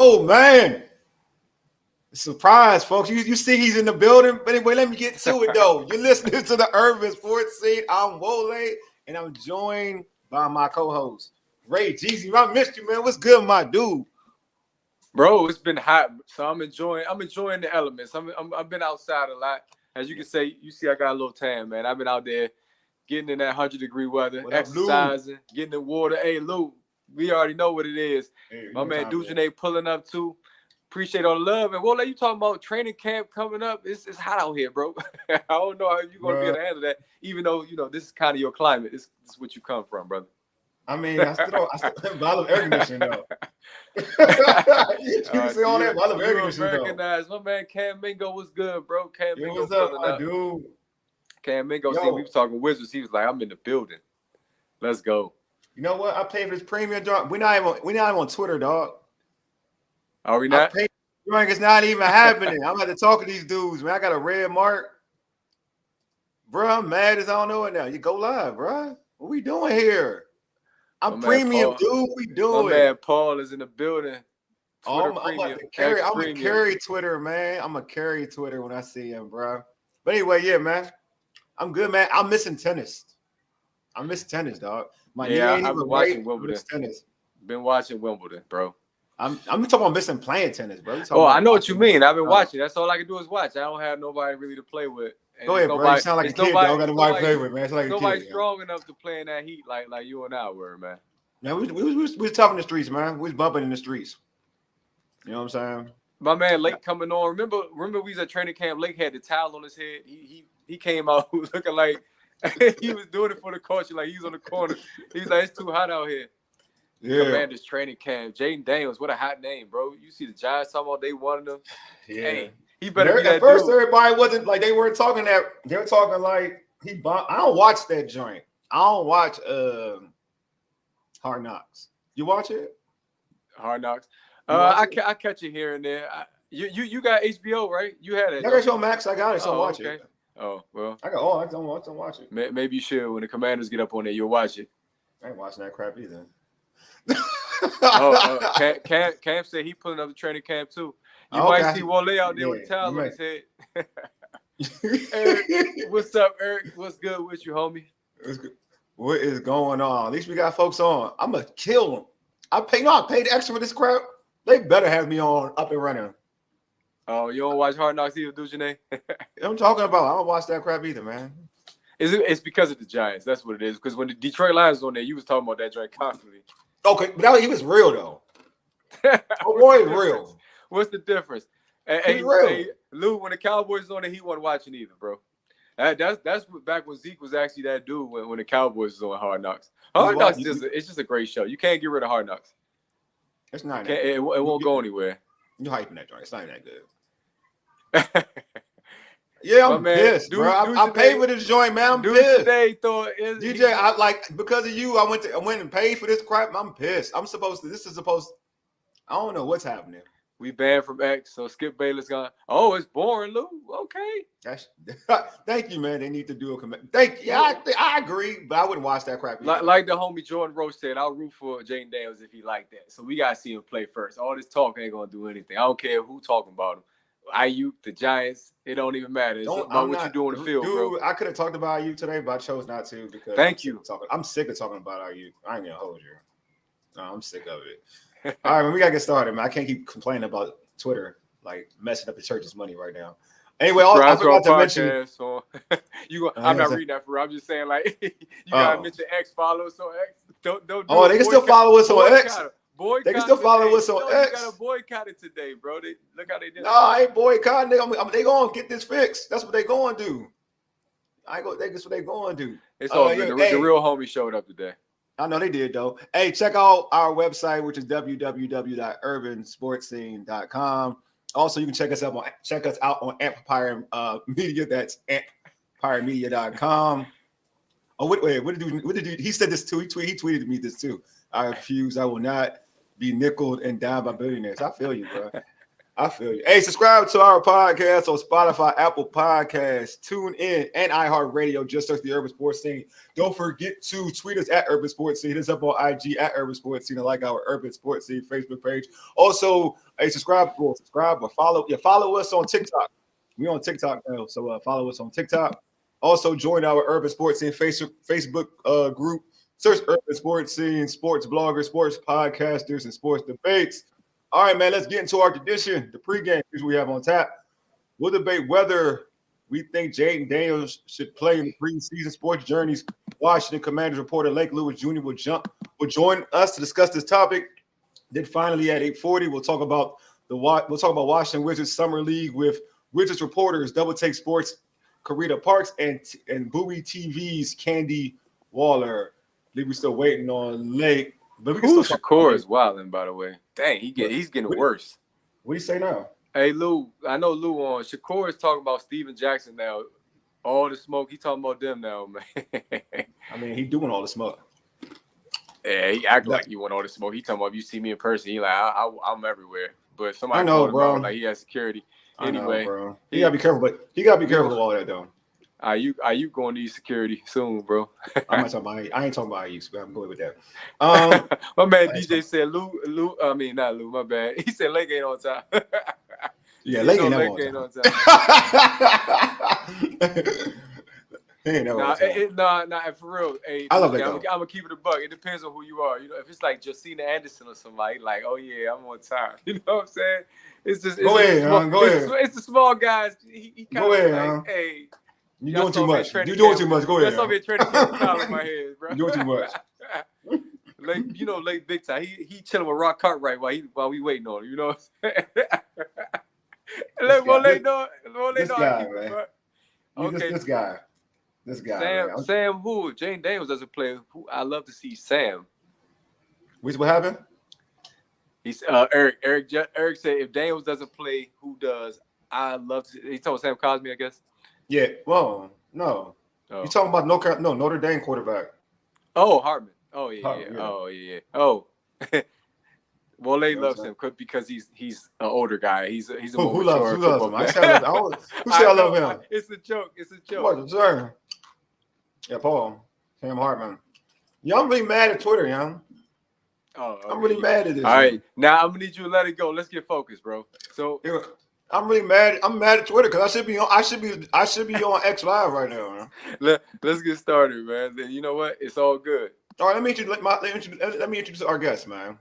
Oh, man. Surprise, folks. You see he's in the building. But anyway, let me get to it, though. You're listening to the Urban Sports Scene. I'm Wole, and I'm joined by my co-host, Ray Jeezy. I missed you, man. What's good, my dude? Bro, it's been hot, so I'm enjoying the elements. I've been outside a lot. As you can say, you see I got a little tan, man. I've been out there getting in that 100-degree weather, exercising, getting in water. Hey, Lou, we already know what it is. Hey, my man Dujanay pulling up too. Appreciate all the love. And we'll let you talk about training camp coming up. It's hot out here, bro. I don't know how you're going to be able to handle that, even though, this is kind of your climate. This is what you come from, brother. I mean, I still I love air conditioning, though. You can say all that, but I love air conditioning, though. My man Cam Mingo was good, bro. Cam Mingo, what's up, my dude? Cam Mingo, see, we was talking Wizards. He was like, I'm in the building. Let's go. You know what? I paid for this premium joint. We're not even on Twitter, dog. Are we not? It's not even happening. I'm about to talk to these dudes, man. I got a red mark. Bro, I'm mad as I don't know it now. You go live, bro. What we doing here? I'm premium, dude. We doing. My man Paul is in the building. I'm gonna carry Twitter, man. I'm gonna carry Twitter when I see him, bro. But anyway, yeah, man. I'm good, man. I'm missing tennis. I miss tennis, dog. I've been watching Wimbledon. Been watching Wimbledon, bro. I'm talking about missing playing tennis, bro. I know what you mean. I've been watching. That's all I can do is watch. I don't have nobody really to play with. And go ahead, bro. You sound like a kid, dog. Got nobody to play with, man. Like nobody's strong enough to play in that heat like you and I were, man. Man, we was tough in the streets, man. We was bumping in the streets. You know what I'm saying? My man Lake coming on. Remember we was at training camp. Lake had the towel on his head. He came out looking like he was doing it for the culture, like he was on the corner. He was like, it's too hot out here. Yeah. Commanders training camp. Jayden Daniels, what a hot name, bro. You see the Giants talking about they wanted him. Yeah. Hey, he better be that at first, dude. Everybody wasn't like they weren't talking that. They were talking like he bumped. I don't watch that joint. I don't watch Hard Knocks. You watch it? Hard Knocks. I catch it here and there. You got HBO, right? You had it. I got HBO Max. I got it, so watch it. Oh, well. I don't watch it. Maybe you should. When the Commanders get up on there, you'll watch it. I ain't watching that crap either. Cam said he pulling up the training camp too. You might see Wole out there with a towel on his head. Eric, what's up, Eric? What's good with you, homie? What is going on? At least we got folks on. I'm gonna kill them. I paid extra for this crap. They better have me on up and running. Oh, you don't watch Hard Knocks either, Dujanay? I'm talking about. I don't watch that crap either, man. It's because of the Giants. That's what it is. Because when the Detroit Lions was on there, you was talking about that joint constantly. Okay, but he was real though. Oh boy, is real. What's the difference? Hey, Lou, when the Cowboys was on there, he wasn't watching either, bro. That's back when Zeke was actually that dude when the Cowboys was on Hard Knocks. Hard Knocks it's just a great show. You can't get rid of Hard Knocks. It's not. It won't go anywhere. You hyping that joint. It's not that good. Yeah, I'm pissed, bro. I paid for this joint, man. I'm pissed. Today DJ, because of you, I went and paid for this crap. I'm pissed. I don't know what's happening. We banned from X, so Skip Bayless gone. Oh, it's boring, Lou. Okay. Thank you, man. They need to do a commit. I agree, but I wouldn't watch that crap. Like the homie Jordan Roach said, I'll root for Jayden Daniels if he like that. So we gotta see him play first. All this talk ain't gonna do anything. I don't care who talking about him. Ayuk, the Giants, it don't even matter. It's about what you do on the field, dude, bro. I could have talked about Ayuk today, but I chose not to because I'm sick of talking about Ayuk. I ain't gonna hold you. No, I'm sick of it. All right, man, we gotta get started, man. I can't keep complaining about Twitter, like messing up the church's money right now. Anyway, I forgot to mention. I'm not reading that for real. I'm just saying, like, you gotta mention X followers, so X don't. They can still follow us on X. Boycott. They can still follow us on X. You gotta boycott it today, bro. Look how they did. No, I ain't boycotting. They gonna get this fixed. That's what they gonna do. That's what they gonna do. It's all good. The real homie showed up today. I know they did though. Hey, check out our website, which is www.urbansportscene.com. Also, you can check us out on Empire Media. That's empiremedia.com. Oh, wait, what did you? He said this too. He tweeted me this too. I refuse. I will not be nickeled and down by billionaires. I feel you, bro. I feel you. Hey, subscribe to our podcast on Spotify, Apple Podcasts, TuneIn, and iHeartRadio. Just search the Urban Sports Scene. Don't forget to tweet us at Urban Sports Scene. Hit us up on IG at Urban Sports Scene and like our Urban Sports Scene Facebook page. Also, hey, subscribe or follow. Yeah, follow us on TikTok. We're on TikTok now, so follow us on TikTok. Also, join our Urban Sports Scene Facebook group. Search Urban Sports Scene, sports bloggers, sports podcasters, and sports debates. All right, man, let's get into our tradition, the pregame we have on tap. We'll debate whether we think Jayden Daniels should play in the preseason sports journeys. Washington Commanders reporter Lake Lewis Jr. will join us to discuss this topic. Then finally at 8:40, we'll talk about Washington Wizards Summer League with Wizards reporters Double Take Sports, Carita Parks, and Bowie TV's Candi Waller. I believe we're still waiting on Lake. But Shakur is wilding, by the way. Dang, he's getting worse. What do you say now? Hey, Lou, I know Lou on. Shakur is talking about Steven Jackson now. All the smoke, he talking about them now, man. I mean, he doing all the smoke. Yeah, he acting like he want all the smoke. He talking about if you see me in person, he like, I'm everywhere. But somebody I know, bro. Like he has security. Anyway, I know, bro. He gotta be careful, but he gotta be careful with all that, though. Are you going to need security soon, bro? I ain't talking about IU, but I'm going with that. My man DJ said Lou. I mean, not Lou. My bad. He said Lake ain't on time. Yeah, Lake ain't on time. He ain't never on time. Nah, for real. Hey, I love that. I'm gonna keep it a buck. It depends on who you are. You know, if it's like Josina Anderson or somebody, like, oh yeah, I'm on time. You know what I'm saying? It's just go ahead. It's the small guys. He kind of like, hey. You're doing too much. You're doing too much. Go ahead. That's over here trying to get the in my head, bro. You're doing too much. Lake big time. He chilling with Rock Cartwright while we waiting on him. You know what I'm saying? This guy, man. Okay. This guy. Sam who? Jayden Daniels doesn't play. Who I love to see Sam. What happened? He's Eric said if Daniels doesn't play, who does? I love to. He told Sam Cosmi, I guess. Yeah, well, no. Oh. You're talking about Notre Dame quarterback. Oh, Hartman. Oh, yeah. Hartman, yeah. Oh, yeah. Oh. Well, they loves him because he's an older guy. He's a more mature football player. Who said I love him? It's a joke. What, sir? Yeah, Paul. Sam Hartman. Yeah, I'm really mad at Twitter, young. Oh, okay. I'm really mad at this. All right, now I'm gonna need you to let it go. Let's get focused, bro. So. I'm really mad. I'm mad at Twitter because I should be on X Live right now. Man. Let's get started, man. You know what? It's all good. All right, let me introduce our guest, man.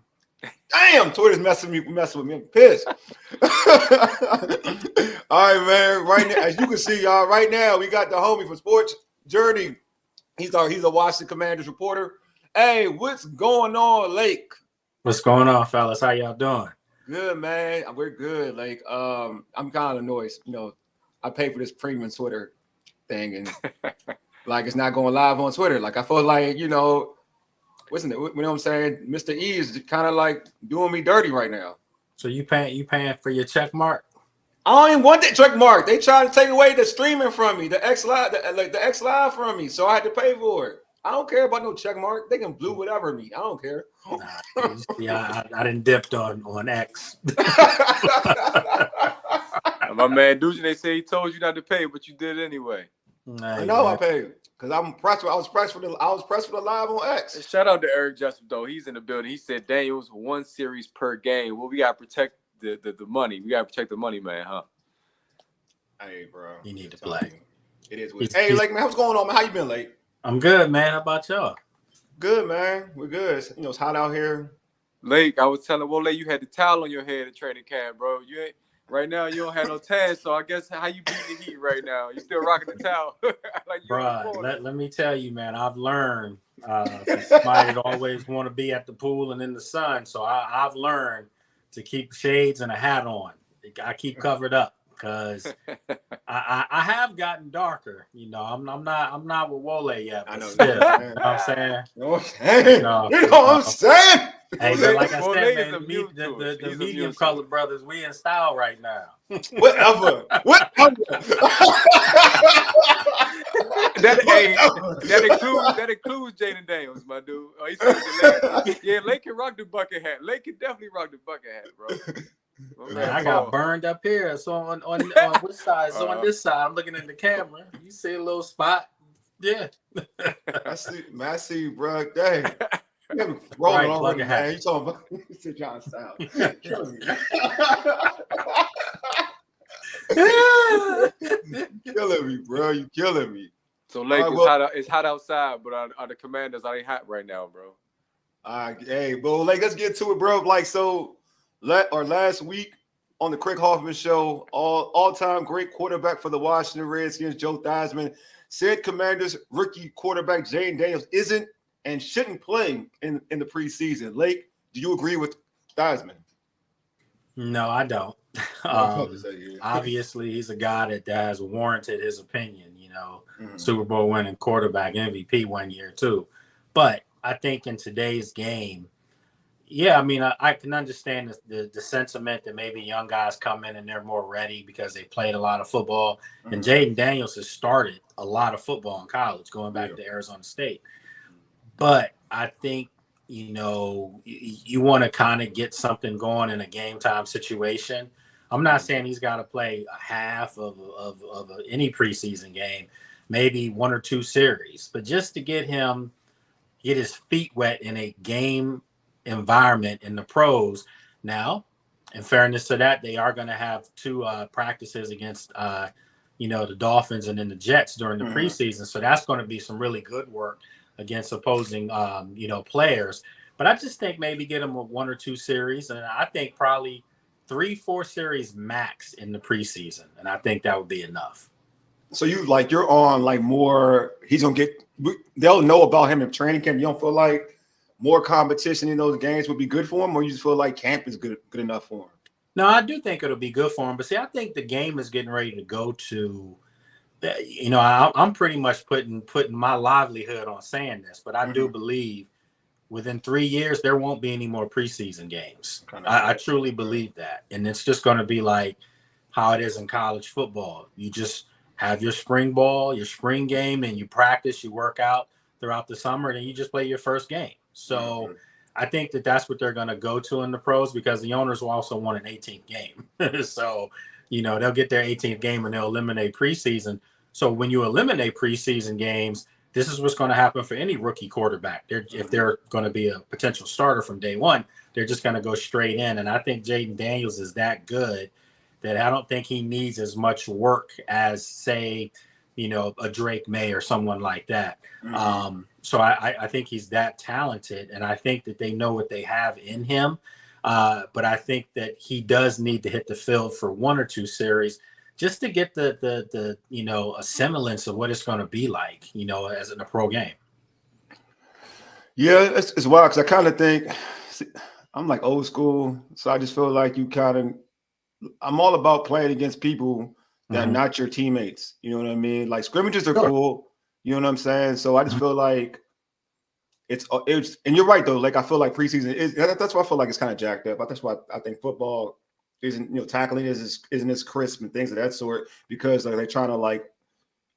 Damn, Twitter's messing with me. I'm pissed. All right, man. Right now, as you can see, y'all, right now we got the homie from Sports Journey. He's a Washington Commanders reporter. Hey, what's going on, Lake? What's going on, fellas? How y'all doing? Good, man. We're good. Like, I'm kind of annoyed. You know, I pay for this premium Twitter thing, and like, it's not going live on Twitter. Like, I feel like, you know, you know what I'm saying? Mr. E is kind of like doing me dirty right now. So you paying for your check mark? I don't even want that check mark. They tried to take away the streaming from me, the X Live from me, so I had to pay for it. I don't care about no check mark. They can blue whatever me. I don't care. Yeah, I didn't dipped on X. My man Ducey, they say he told you not to pay, but you did anyway. I know I paid because I was pressed for the live on X. Shout out to Eric Jessup though. He's in the building. He said Daniels 1 series per game. Well, we gotta protect the money. We gotta protect the money, man, huh? Hey, bro. You need to play. It is. Hey, Lake, man, what's going on, man? How you been, Lake? I'm good, man. How about y'all? Good, man. We're good. You know, it's hot out here. Lake, I was telling Wole you had the towel on your head at training camp, bro. You ain't right now. You don't have no tan, so I guess how you beating the heat right now? You still rocking the towel, like bro. Let me tell you, man. I've learned somebody that always want to be at the pool and in the sun, so I've learned to keep shades and a hat on. I keep covered up. Because I have gotten darker, you know. I'm not with Wole yet. But I know. Still, you know what I'm saying? You know what I'm saying? Hey, but like I said, man, the medium colored brothers, we in style right now. Whatever. That includes Jayden Daniels, my dude. Oh, he said Lake can rock the bucket hat. Lake can definitely rock the bucket hat, bro. Man, I got burned up here. So on which side? So on this side, I'm looking at the camera. You see a little spot? Yeah. I see you, bro. Dang. You rolling already, man. You talking about John Style. Killing me. Killing me, bro. You killing me. So Lakers, it's hot outside, but are the Commanders are they hot right now, bro? Hey, bro, like let's get to it, bro. Like so, last week on the Craig Hoffman show, all-time great quarterback for the Washington Redskins, Joe Theismann, said Commanders rookie quarterback Jayden Daniels isn't and shouldn't play in the preseason. Lake, do you agree with Theismann? No, I don't. Obviously, he's a guy that has warranted his opinion. Super Bowl winning quarterback, MVP 1 year too. But I think in today's game, yeah, I mean, I can understand the sentiment that maybe young guys come in and they're more ready because they played a lot of football. Mm-hmm. And Jayden Daniels has started a lot of football in college, going back to Arizona State. But I think, you want to kind of get something going in a game time situation. I'm not saying he's got to play a half of any preseason game, maybe 1 or 2 series, but just to get his feet wet in a game environment in the pros. Now, in fairness to that, they are going to have 2 practices against, the Dolphins and then the Jets during the preseason. So that's going to be some really good work against opposing, players. But I just think maybe get them a 1 or 2 series. And I think probably 3-4 series max in the preseason. And I think that would be enough. So you're on more, they'll know about him in training camp. You don't feel like more competition in those games would be good for him, or you just feel like camp is good enough for him? No, I do think it'll be good for him. But see, I think the game is getting ready to go to, I'm pretty much putting my livelihood on saying this, but I do believe within 3 years, there won't be any more preseason games. I truly believe that. And it's just going to be like how it is in college football. You just have your spring ball, your spring game, and you practice, you work out throughout the summer, and then you just play your first game. So I think that's what they're going to go to in the pros because the owners will also want an 18th game. So, they'll get their 18th game and they'll eliminate preseason. So when you eliminate preseason games, this is what's going to happen for any rookie quarterback. If they're going to be a potential starter from day one, they're just going to go straight in. And I think Jayden Daniels is that good that I don't think he needs as much work as, say, a Drake May or someone like that. So I think he's that talented, and I think that they know what they have in him. But I think that he does need to hit the field for 1 or 2 series just to get the a semblance of what it's going to be like, as in a pro game. Yeah, it's wild because I kind of think I'm like old school, so I just feel like I'm all about playing against people that are not your teammates. You know what I mean? Like scrimmages are cool. You know what I'm saying? So I just feel like it's and you're right though. Like I feel like preseason that's why I feel like it's kind of jacked up. That's why I think football isn't tackling isn't as crisp and things of that sort because they're trying to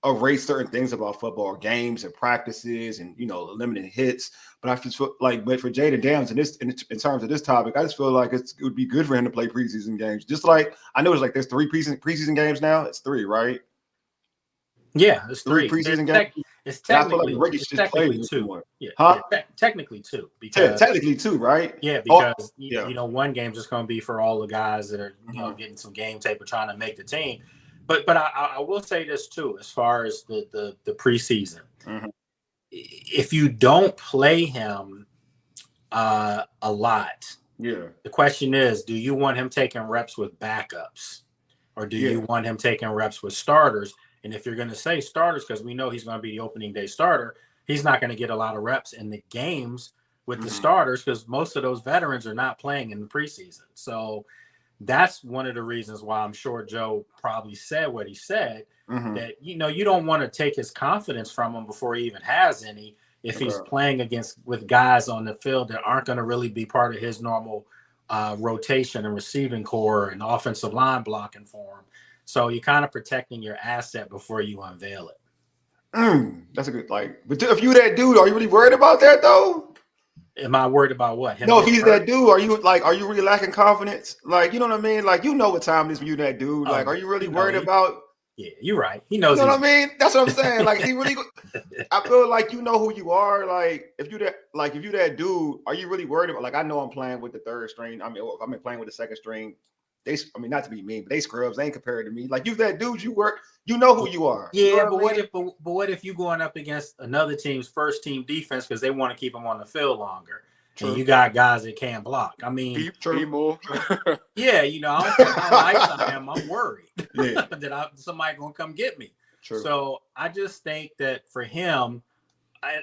erase certain things about football games and practices and limited hits. But I just feel but for Jayden Daniels in terms of this topic, I just feel like it would be good for him to play preseason games. Just like I know there's 3 preseason games now. It's 3, right? Yeah, it's 3 preseason games. It's technically, technically 2. Yeah, technically 2. Because technically 2, right? Yeah, because one game's just going to be for all the guys that are getting some game tape or trying to make the team. But I will say this too, as far as the preseason, if you don't play him a lot, the question is, do you want him taking reps with backups, or do you want him taking reps with starters? And if you're going to say starters, because we know he's going to be the opening day starter, he's not going to get a lot of reps in the games with the starters because most of those veterans are not playing in the preseason. So that's one of the reasons why I'm sure Joe probably said what he said, that, you don't want to take his confidence from him before he even has any if he's playing with guys on the field that aren't going to really be part of his normal rotation and receiving core and offensive line blocking for him. So you're kind of protecting your asset before you unveil it. That's a good but if you that dude, are you really worried about that though? Am I worried about what? No, if he's that dude, are you really lacking confidence? Like, you know what I mean? Like, you know what time it is when you that dude. Like, are you really worried about? Yeah, you're right. He knows. You know what I mean? That's what I'm saying. Like, he really. I feel like you know who you are. Like, if you that dude, are you really worried about? Like, I know I'm playing with the third string. I mean, I'm playing with the second string. Not to be mean, but they scrubs. They ain't compared to me. Like, you that dude, you know who you are. Yeah, you know but what if you going up against another team's first team defense because they want to keep them on the field longer? True. And you got guys that can't block. I mean, yeah, you know, I don't care how nice I am. I'm worried that somebody gonna come get me. True. So I just think that for him,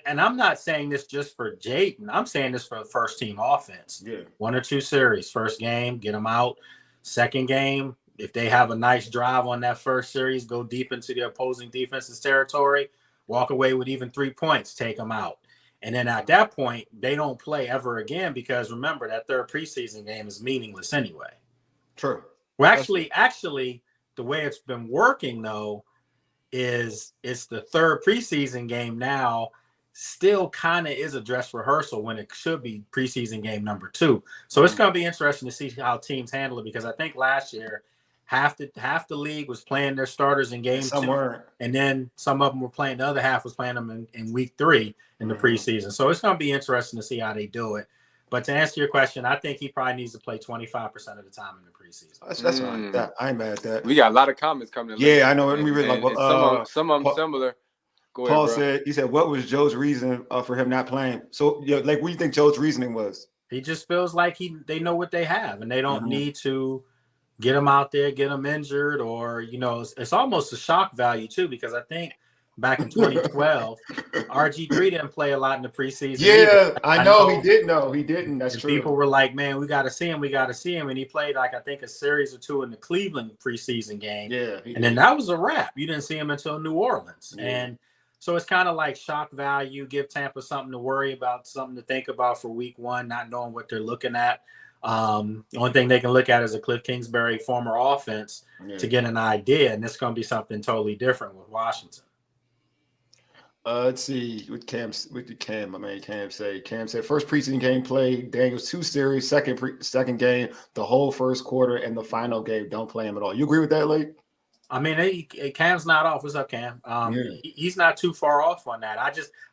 and I'm not saying this just for Jayden. I'm saying this for the first team offense. Yeah. 1 or 2 series. First game, get them out. Second game, if they have a nice drive on that first series, go deep into the opposing defense's territory, walk away with even 3 points, take them out. And then at that point, they don't play ever again because remember that third preseason game is meaningless anyway. True. Well, actually, the way it's been working though is it's the third preseason game now. Still kind of is a dress rehearsal when it should be preseason game number 2. So it's going to be interesting to see how teams handle it because I think last year half the league was playing their starters in game 2, and then some of them were playing. The other half was playing them in week 3 in the preseason. So it's going to be interesting to see how they do it. But to answer your question, I think he probably needs to play 25% of the time in the preseason. That's fine. I ain't mad at that. We got a lot of comments coming in. Yeah, I know. We really like some of them similar. Go Paul ahead, said, what was Joe's reason for him not playing? So, like, what do you think Joe's reasoning was? He just feels like they know what they have, and they don't need to get him out there, get him injured, or, you know, it's almost a shock value, too, because I think back in 2012, RG3 didn't play a lot in the preseason. Yeah, I know. He didn't know. He didn't. That's true. People were like, man, we got to see him. We got to see him. And he played, like, I think a series or 2 in the Cleveland preseason game. Yeah. And then that was a wrap. You didn't see him until New Orleans. Yeah. And so it's kind of like shock value, give Tampa something to worry about, something to think about for week 1, not knowing what they're looking at. The only thing they can look at is a Cliff Kingsbury former offense to get an idea. And it's going to be something totally different with Washington. Let's see what Cam said. Cam said first preseason game played Daniels 2 series, second game, the whole first quarter, and the final game. Don't play him at all. You agree with that, Lake? I mean, Cam's not off. What's up, Cam? He's not too far off on that.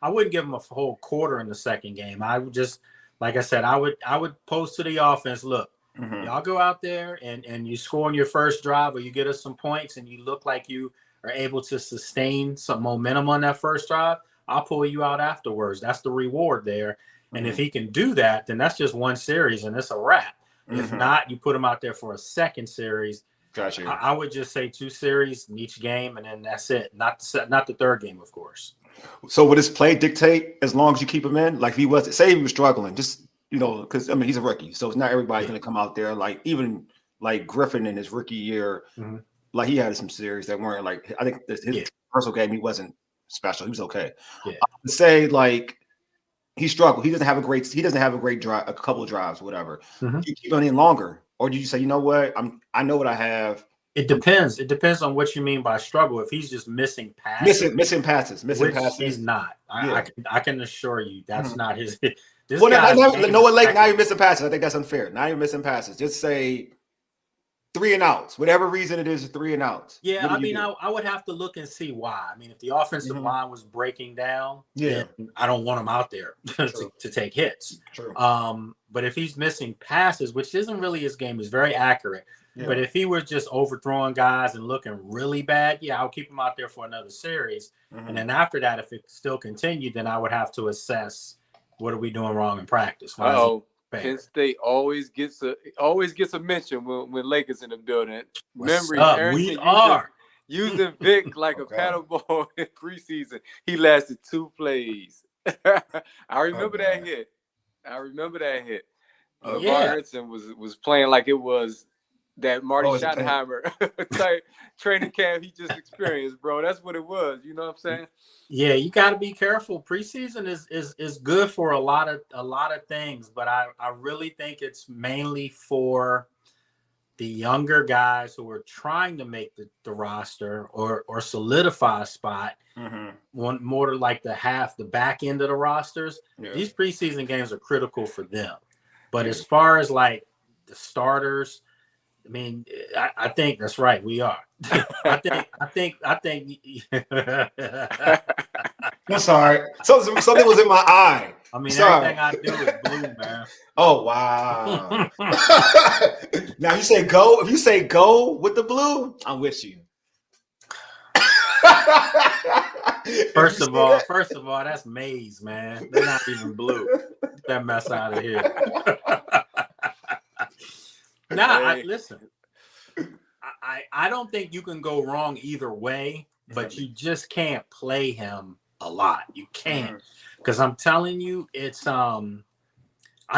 I wouldn't give him a whole quarter in the second game. I would just, like I said, I would post to the offense, look, y'all go out there and you score on your first drive or you get us some points and you look like you are able to sustain some momentum on that first drive, I'll pull you out afterwards. That's the reward there. And if he can do that, then that's just 1 series and it's a wrap. If not, you put him out there for a second series. Gotcha. I would just say 2 series in each game, and then that's it. Not the third game, of course. So would his play dictate as long as you keep him in? Like if he was, say he was struggling, just, you know, because I mean he's a rookie, so it's not everybody's going to come out there. Like even like Griffin in his rookie year, like he had some series that weren't like, I think his personal game he wasn't special. He was okay. Yeah. Say like he struggled. He doesn't have a great drive, a couple of drives, whatever. You keep him in longer. Or did you say, you know what? I know what I have. It depends. It depends on what you mean by struggle. If he's just missing passes, missing passes. He's not. I can assure you that's not his. Now you're missing passes. I think that's unfair. Now you're missing passes. Just say 3 and outs. Whatever reason it is, 3 and outs. Yeah, I mean, I would have to look and see why. I mean, if the offensive line was breaking down, then I don't want him out there to take hits. True. But if he's missing passes, which isn't really his game, he's very accurate. Yeah. But if he was just overthrowing guys and looking really bad, I'll keep him out there for another series. And then after that, if it still continued, then I would have to assess what are we doing wrong in practice. Penn State always gets a mention when Lakers in the building. We are using Vic like a paddle ball in preseason. He lasted 2 plays. I remember that hit. Harrison was playing like it was that Marty Schottenheimer type training camp he just experienced, bro. That's what it was. You know what I'm saying? Yeah, you got to be careful. Preseason is good for a lot of things, but I really think it's mainly for the younger guys who are trying to make the roster or solidify a spot, want more to like the back end of the rosters. Yeah. These preseason games are critical for them. But as far as like the starters, I mean, I think that's right. We are. I think. I'm sorry. Something was in my eye. I mean, everything I do is blue, man. Oh wow! Now you say go. If you say go with the blue, I'm with you. First of all, that's maize, man. They're not even blue. Get that mess out of here. Listen. I don't think you can go wrong either way, but you just can't play him a lot. You can't, because I'm telling you, it's I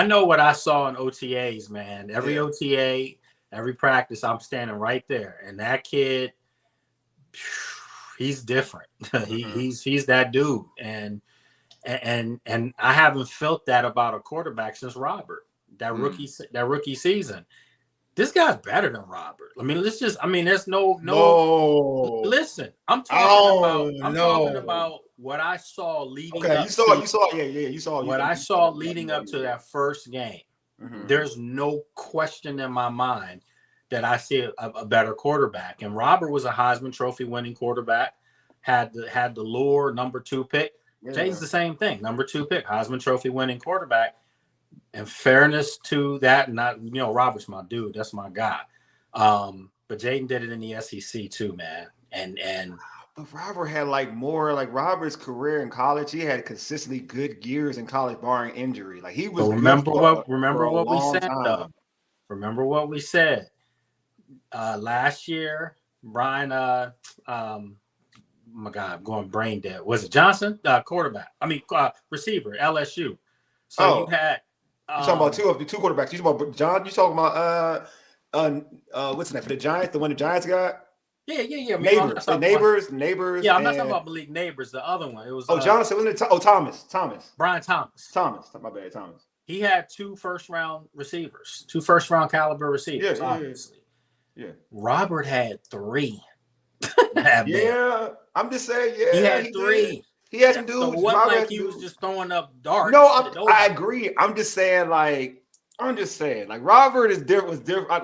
know what I saw in OTAs, man. Every OTA, every practice, I'm standing right there, and that kid, he's different. He's that dude, and I haven't felt that about a quarterback since Robert. That rookie season. This guy's better than Robert. I mean, there's no. Listen, I'm talking about what I saw leading up. You saw what I saw leading up to that first game. There's no question in my mind that I see a better quarterback. And Robert was a Heisman Trophy winning quarterback, had the lure, number 2 pick. Jayden's the same thing, number 2 pick, Heisman Trophy winning quarterback. In fairness to that, Robert's my dude. That's my guy. But Jayden did it in the SEC too, man. And but Robert had Robert's career in college. He had consistently good years in college, barring injury. Like he was. Remember what we said. Remember what we said last year. Brian, my God, I'm going brain dead. Was it Johnson? Quarterback. Receiver. LSU. So you had. You're talking about two quarterbacks. You talking about John? You talking about what's the name for the Giants? The one the Giants got? Yeah. Neighbors. Yeah, I'm not talking about Malik Neighbors. The other one. It was Johnson. Wasn't it? Thomas. Brian Thomas. My bad, Thomas. He had 2 first-round receivers, 2 first-round caliber receivers. Obviously. Yeah. Robert had 3. I'm just saying. Yeah, he had 3. He had some dudes. So it wasn't like he was just throwing up darts. No, I agree. I'm just saying, Robert was different.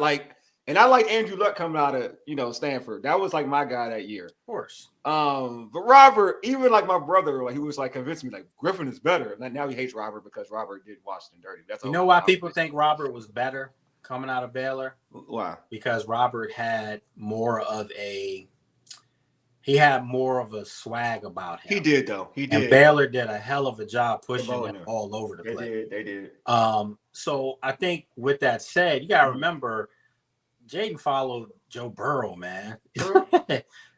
And I like Andrew Luck coming out of, Stanford. That was like my guy that year. Of course. But Robert, even like my brother, he was like convincing me Griffin is better. And now he hates Robert because Robert did Washington dirty. That's why people think Robert was better coming out of Baylor? Why? Because Robert had more of a swag about him. He did, though. And Baylor did a hell of a job pushing him all over the place. They did. So I think with that said, you got to remember, Jayden followed Joe Burrow, man.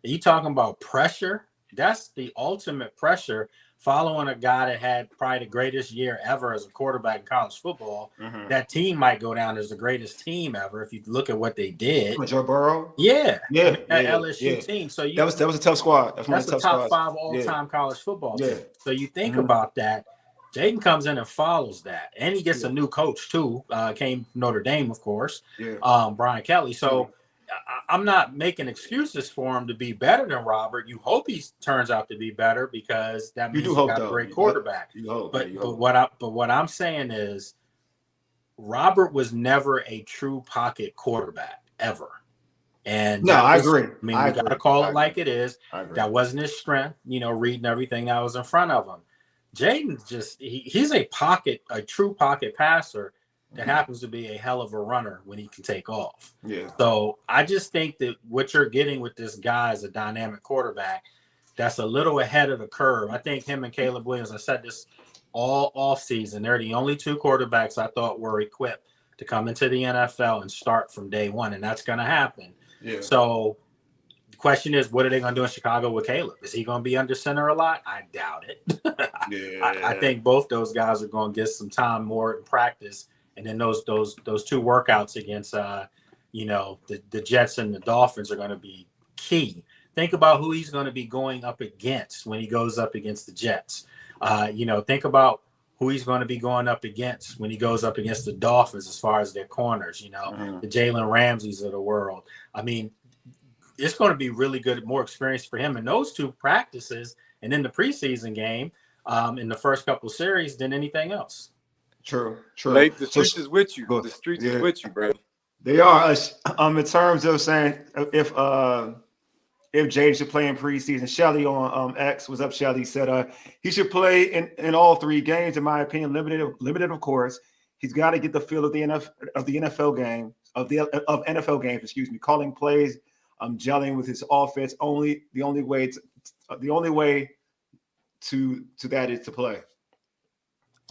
You talking about pressure? That's the ultimate pressure, following a guy that had probably the greatest year ever as a quarterback in college football. That team might go down as the greatest team ever if you look at what they did. Joe Burrow? That LSU team. So that was a tough squad. That's a top 5 all-time college football team. So you think about that. Jayden comes in and follows that. And he gets a new coach, too. Came from Notre Dame, of course. Brian Kelly. So I'm not making excuses for him to be better than Robert. You hope he turns out to be better because that means you got a great quarterback. But what I'm saying is Robert was a true pocket quarterback ever. And I agree. We got to call it like it is. That wasn't his strength, reading everything that was in front of him. Jayden he's a true pocket passer that happens to be a hell of a runner when he can take off. So I just think that what you're getting with this guy is a dynamic quarterback that's a little ahead of the curve. I think him and Caleb Williams, I said this all off season, they're the only 2 quarterbacks I thought were equipped to come into the NFL and start from day one, and that's going to happen. So the question is, what are they going to do in Chicago with Caleb? Is he going to be under center a lot? I doubt it. I think both those guys are going to get some time more in practice. And then those 2 workouts against, the Jets and the Dolphins are going to be key. Think about who he's going to be going up against when he goes up against the Jets. Think about who he's going to be going up against when he goes up against the Dolphins as far as their corners, the Jalen Ramseys of the world. I mean, it's going to be really good, more experience for him in those 2 practices and in the preseason game in the first couple of series than anything else. True. Lake, the streets is with you. The streets is with you, bro. They are. In terms of saying if Jayden should play in preseason, Shelly on X was up. Shelly said he should play in all 3 games, in my opinion. Limited, of course. He's got to get the feel of the NFL game of NFL games. Excuse me, calling plays, gelling with his offense. The only way to that is to play.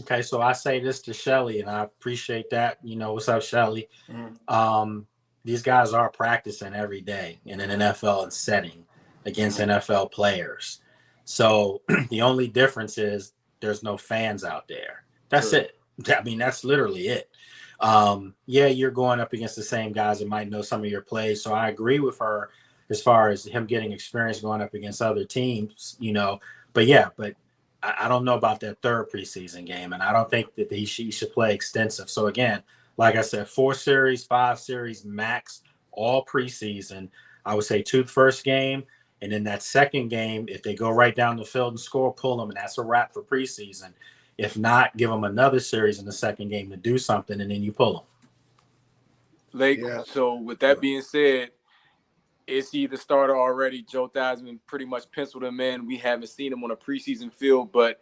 Okay, so I say this to Shelly, and I appreciate that. What's up, Shelly? These guys are practicing every day in an NFL setting against NFL players. So the only difference is there's no fans out there. That's it. I mean, that's literally it. You're going up against the same guys that might know some of your plays. So I agree with her as far as him getting experience going up against other teams, but I don't know about that 3rd preseason game, and I don't think that he should play extensive. So again, like I said, 4 series, 5 series max, all preseason. I would say 2 first game, and then that second game, if they go right down the field and score, pull them, and that's a wrap for preseason. If not, give them another series in the second game to do something, and then you pull them. Lake, so with that being said, is he the starter already? Joe Theismann pretty much penciled him in. We haven't seen him on a preseason field, but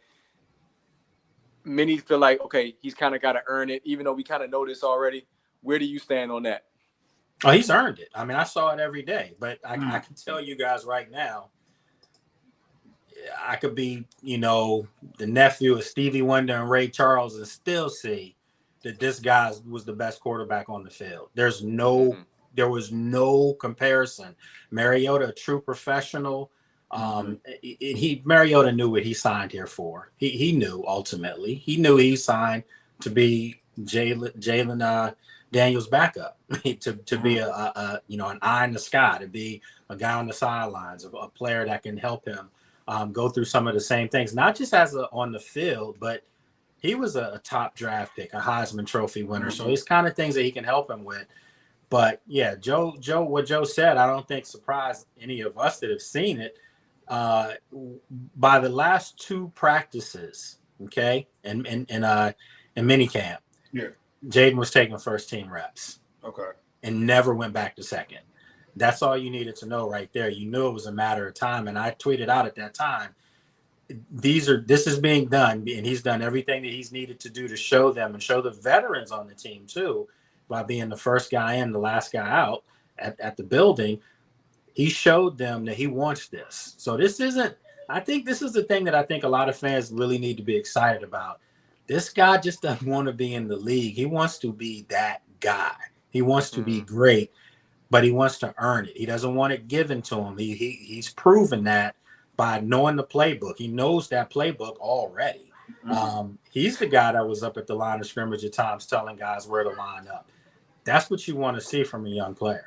many feel like, okay, he's kind of got to earn it, even though we kind of know this already. Where do you stand on that? Oh, he's earned it. I mean, I saw it every day, but I can tell you guys right now, I could be, the nephew of Stevie Wonder and Ray Charles and still see that this guy was the best quarterback on the field. There was no comparison. Mariota, a true professional. Mariota knew what he signed here for. He knew ultimately. He knew he signed to be Jayden Daniels' backup, to be an eye in the sky, to be a guy on the sidelines, a player that can help him go through some of the same things, not just on the field, but he was a top draft pick, a Heisman Trophy winner. So it's kind of things that he can help him with. But yeah, what Joe said, I don't think surprised any of us that have seen it. By the last 2 practices, okay, and minicamp, Jayden was taking first team reps, okay, and never went back to second. That's all you needed to know right there. You knew it was a matter of time, and I tweeted out at that time, this is being done, and he's done everything that he's needed to do to show them and show the veterans on the team too, by being the first guy in, the last guy out at the building. He showed them that he wants this. So I think this is the thing that I think a lot of fans really need to be excited about. This guy just doesn't want to be in the league. He wants to be that guy. He wants to be great, but he wants to earn it. He doesn't want it given to him. He's proven that by knowing the playbook. He knows that playbook already. He's the guy that was up at the line of scrimmage at times telling guys where to line up. That's what you want to see from a young player.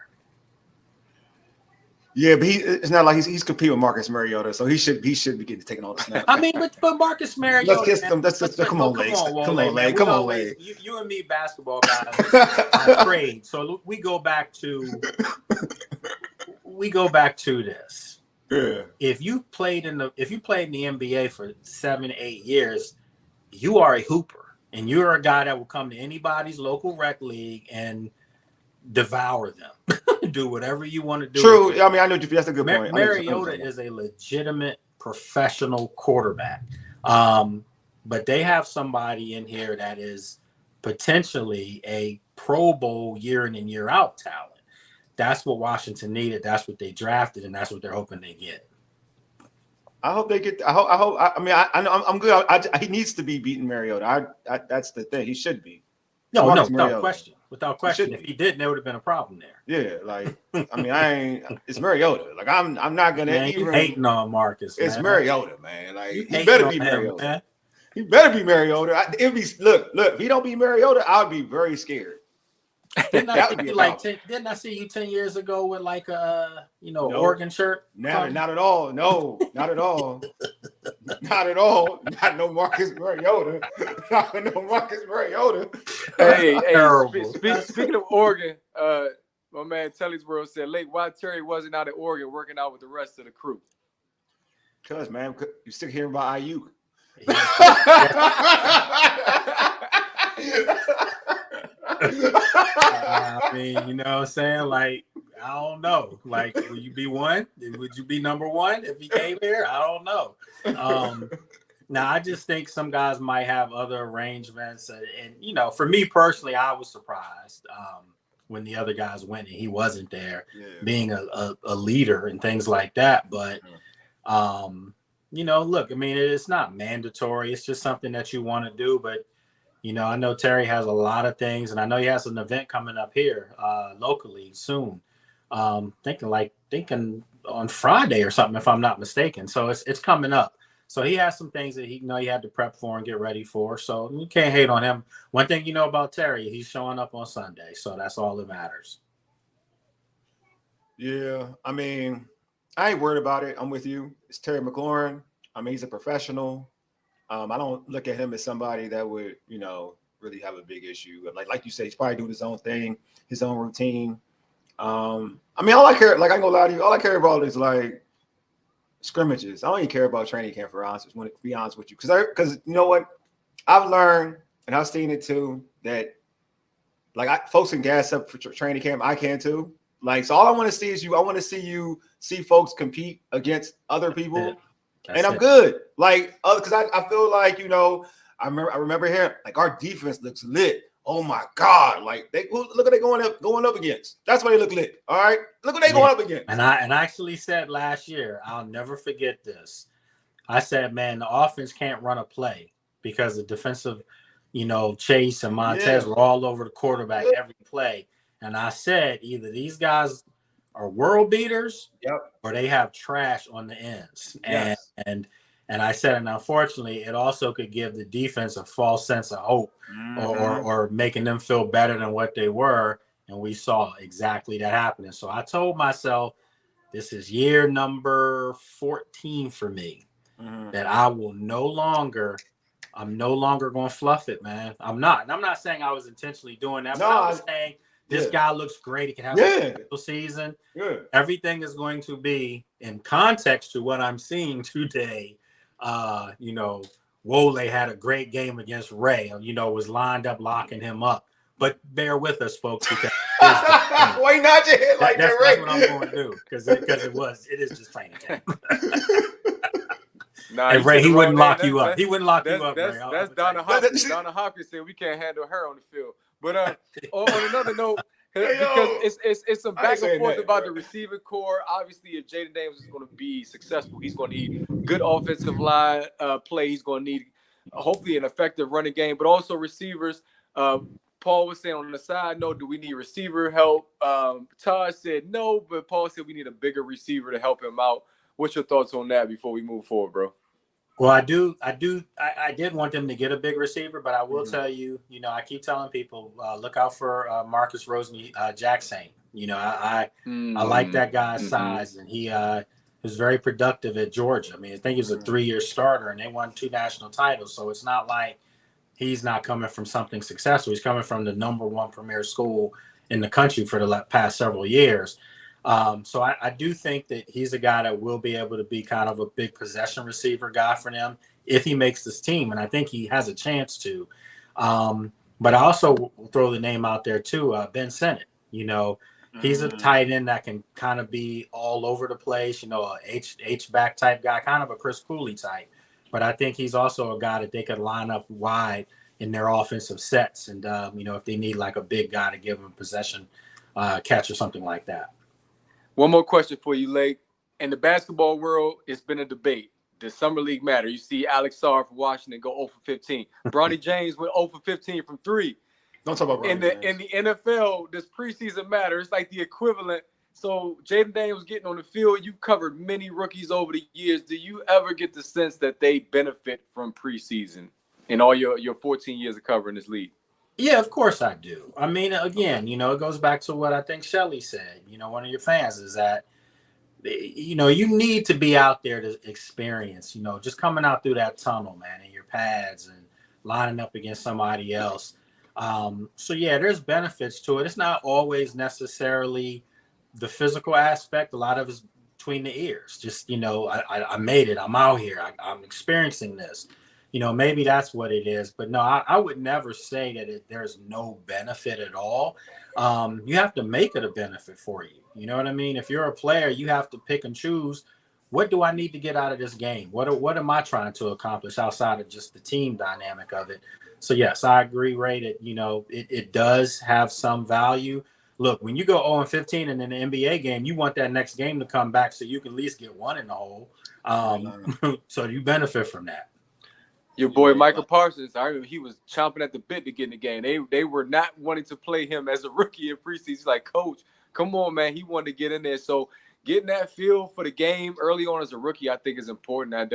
Yeah, but it's not like he's competing with Marcus Mariota, so he should be getting taken all the snaps. I mean, but Marcus Mariota. Come on, Lay. Come on, Lay. You and me, basketball guys, trade. So we go back to this. Yeah. If you played in the NBA for 7-8 years, you are a hooper, and you're a guy that will come to anybody's local rec league and devour them. Do whatever you want to do. True. I mean, I know that's a good point. Mariota is a legitimate professional quarterback. But they have somebody in here that is potentially a Pro Bowl year in and year out talent. That's what Washington needed. That's what they drafted, and that's what they're hoping they get. I hope they get. I hope. I mean, I'm good. He needs to be beating Mariota. That's the thing. He should be. No, without question. Without question. If he didn't, there would have been a problem there. Yeah, like I mean, it's Mariota. Like I'm not gonna. Man, you hating on Marcus? It's man. Mariota, man. Like he better be Mariota. Man. He better be Mariota. Look. If he don't be Mariota, I'll be very scared. Didn't I see you 10 years ago with like a Oregon shirt? Not at all. No, not at all. Not at all. Not no Marcus Mariota. Not no Marcus Mariota. Hey, speaking of Oregon, my man Telly's World said, Lake, why Terry wasn't out in Oregon working out with the rest of the crew? Because, man, you still hearing about Ayuk. I mean, you know what I'm saying? Like, I don't know. Like, will you be one? Would you be number one if he came here? I don't know. Now, I just think some guys might have other arrangements. And you know, for me personally, I was surprised when the other guys went and he wasn't there, being a leader and things like that. But, you know, look, I mean, it's not mandatory. It's just something that you want to do. But, you know, I know Terry has a lot of things, and I know he has an event coming up here locally soon. Thinking on Friday or something, if I'm not mistaken. So it's coming up. So he has some things that he had to prep for and get ready for. So you can't hate on him. One thing you know about Terry, he's showing up on Sunday. So that's all that matters. Yeah, I mean, I ain't worried about it. I'm with you. It's Terry McLaurin. I mean, he's a professional. I don't look at him as somebody that would, you know, really have a big issue. Like you say, he's probably doing his own thing, his own routine. I mean, all I care, like I ain't gonna lie to you, all I care about is like scrimmages. I don't even care about training camp for honest, to be honest with you. Because you know what? I've learned, and I've seen it too, that like folks can gas up for training camp. I can too. Like, so all I want to see is I want to see you see folks compete against other people. And I'm good. Like, because I feel like, you know, I remember hearing like our defense looks lit. Oh my God! Like look what they going up against. That's why they look lit. All right, look what they going up against. And I actually said last year, I'll never forget this. I said, man, the offense can't run a play because the defensive, you know, Chase and Montez were all over the quarterback every play. And I said, either these guys are world beaters, or they have trash on the ends. And I said, and unfortunately, it also could give the defense a false sense of hope, or making them feel better than what they were. And we saw exactly that happening. So I told myself, this is year number 14 for me, that I'm no longer going to fluff it, man. I'm not. And I'm not saying I was intentionally doing that, but I was saying this guy looks great. He can have a special season. Everything is going to be in context to what I'm seeing today. You know, Wole had a great game against Ray, you know, was lined up locking him up. But bear with us, folks, because why not your head like that, Ray? That's what I'm going to do, because it is just training camp. And Ray, he wouldn't lock you up. He wouldn't lock you up, Ray. That's Donna Hopkins. Donna Hopkins said we can't handle her on the field. But on another note, because it's some back and forth about the receiving core. Obviously, if Jayden Daniels is going to be successful, he's going to need good offensive line play. He's going to need hopefully an effective running game, but also receivers. Paul was saying on the side note, do we need receiver help? Todd said no, but Paul said we need a bigger receiver to help him out. What's your thoughts on that before we move forward, bro? Well, I did want them to get a big receiver, but I will tell you, you know, I keep telling people, look out for Marcus Rosen-Jackson. You know, I like that guy's size, and he was very productive at Georgia. I mean, I think he was a 3-year starter, and they won 2 national titles. So it's not like he's not coming from something successful. He's coming from the #1 premier school in the country for the past several years. So I do think that he's a guy that will be able to be kind of a big possession receiver guy for them if he makes this team. And I think he has a chance to. But I also will throw the name out there too, Ben Sinnott. You know, he's a tight end that can kind of be all over the place, you know, a H-back type guy, kind of a Chris Cooley type. But I think he's also a guy that they could line up wide in their offensive sets. And, you know, if they need like a big guy to give them a possession catch or something like that. One more question for you, Lake. In the basketball world, it's been a debate. Does Summer League matter? You see Alex Sarr from Washington go 0 for 15. Bronny James went 0 for 15 from 3. Don't talk about Bronny James. In the NFL, does preseason matter? It's like the equivalent. So Jayden Daniels getting on the field, you've covered many rookies over the years. Do you ever get the sense that they benefit from preseason in all your 14 years of covering this league? Yeah, of course I do. I mean, again, you know, it goes back to what I think Shelly said, you know, one of your fans, is that you need to be out there to experience, just coming out through that tunnel, man, in your pads and lining up against somebody else. So yeah, there's benefits to it. It's not always necessarily the physical aspect. A lot of it's between the ears. Just, I made it. I'm out here. I'm experiencing this. Maybe that's what it is. But no, I would never say that there's no benefit at all. You have to make it a benefit for you. You know what I mean? If you're a player, you have to pick and choose. What do I need to get out of this game? What am I trying to accomplish outside of just the team dynamic of it? So yes, I agree, Ray, that it does have some value. Look, when you go 0-15 in an NBA game, you want that next game to come back so you can at least get one in the hole. So you benefit from that. Your boy Michael Parsons, I remember he was chomping at the bit to get in the game. They were not wanting to play him as a rookie in preseason. He's like, Coach, come on, man. He wanted to get in there. So getting that feel for the game early on as a rookie, I think is important. I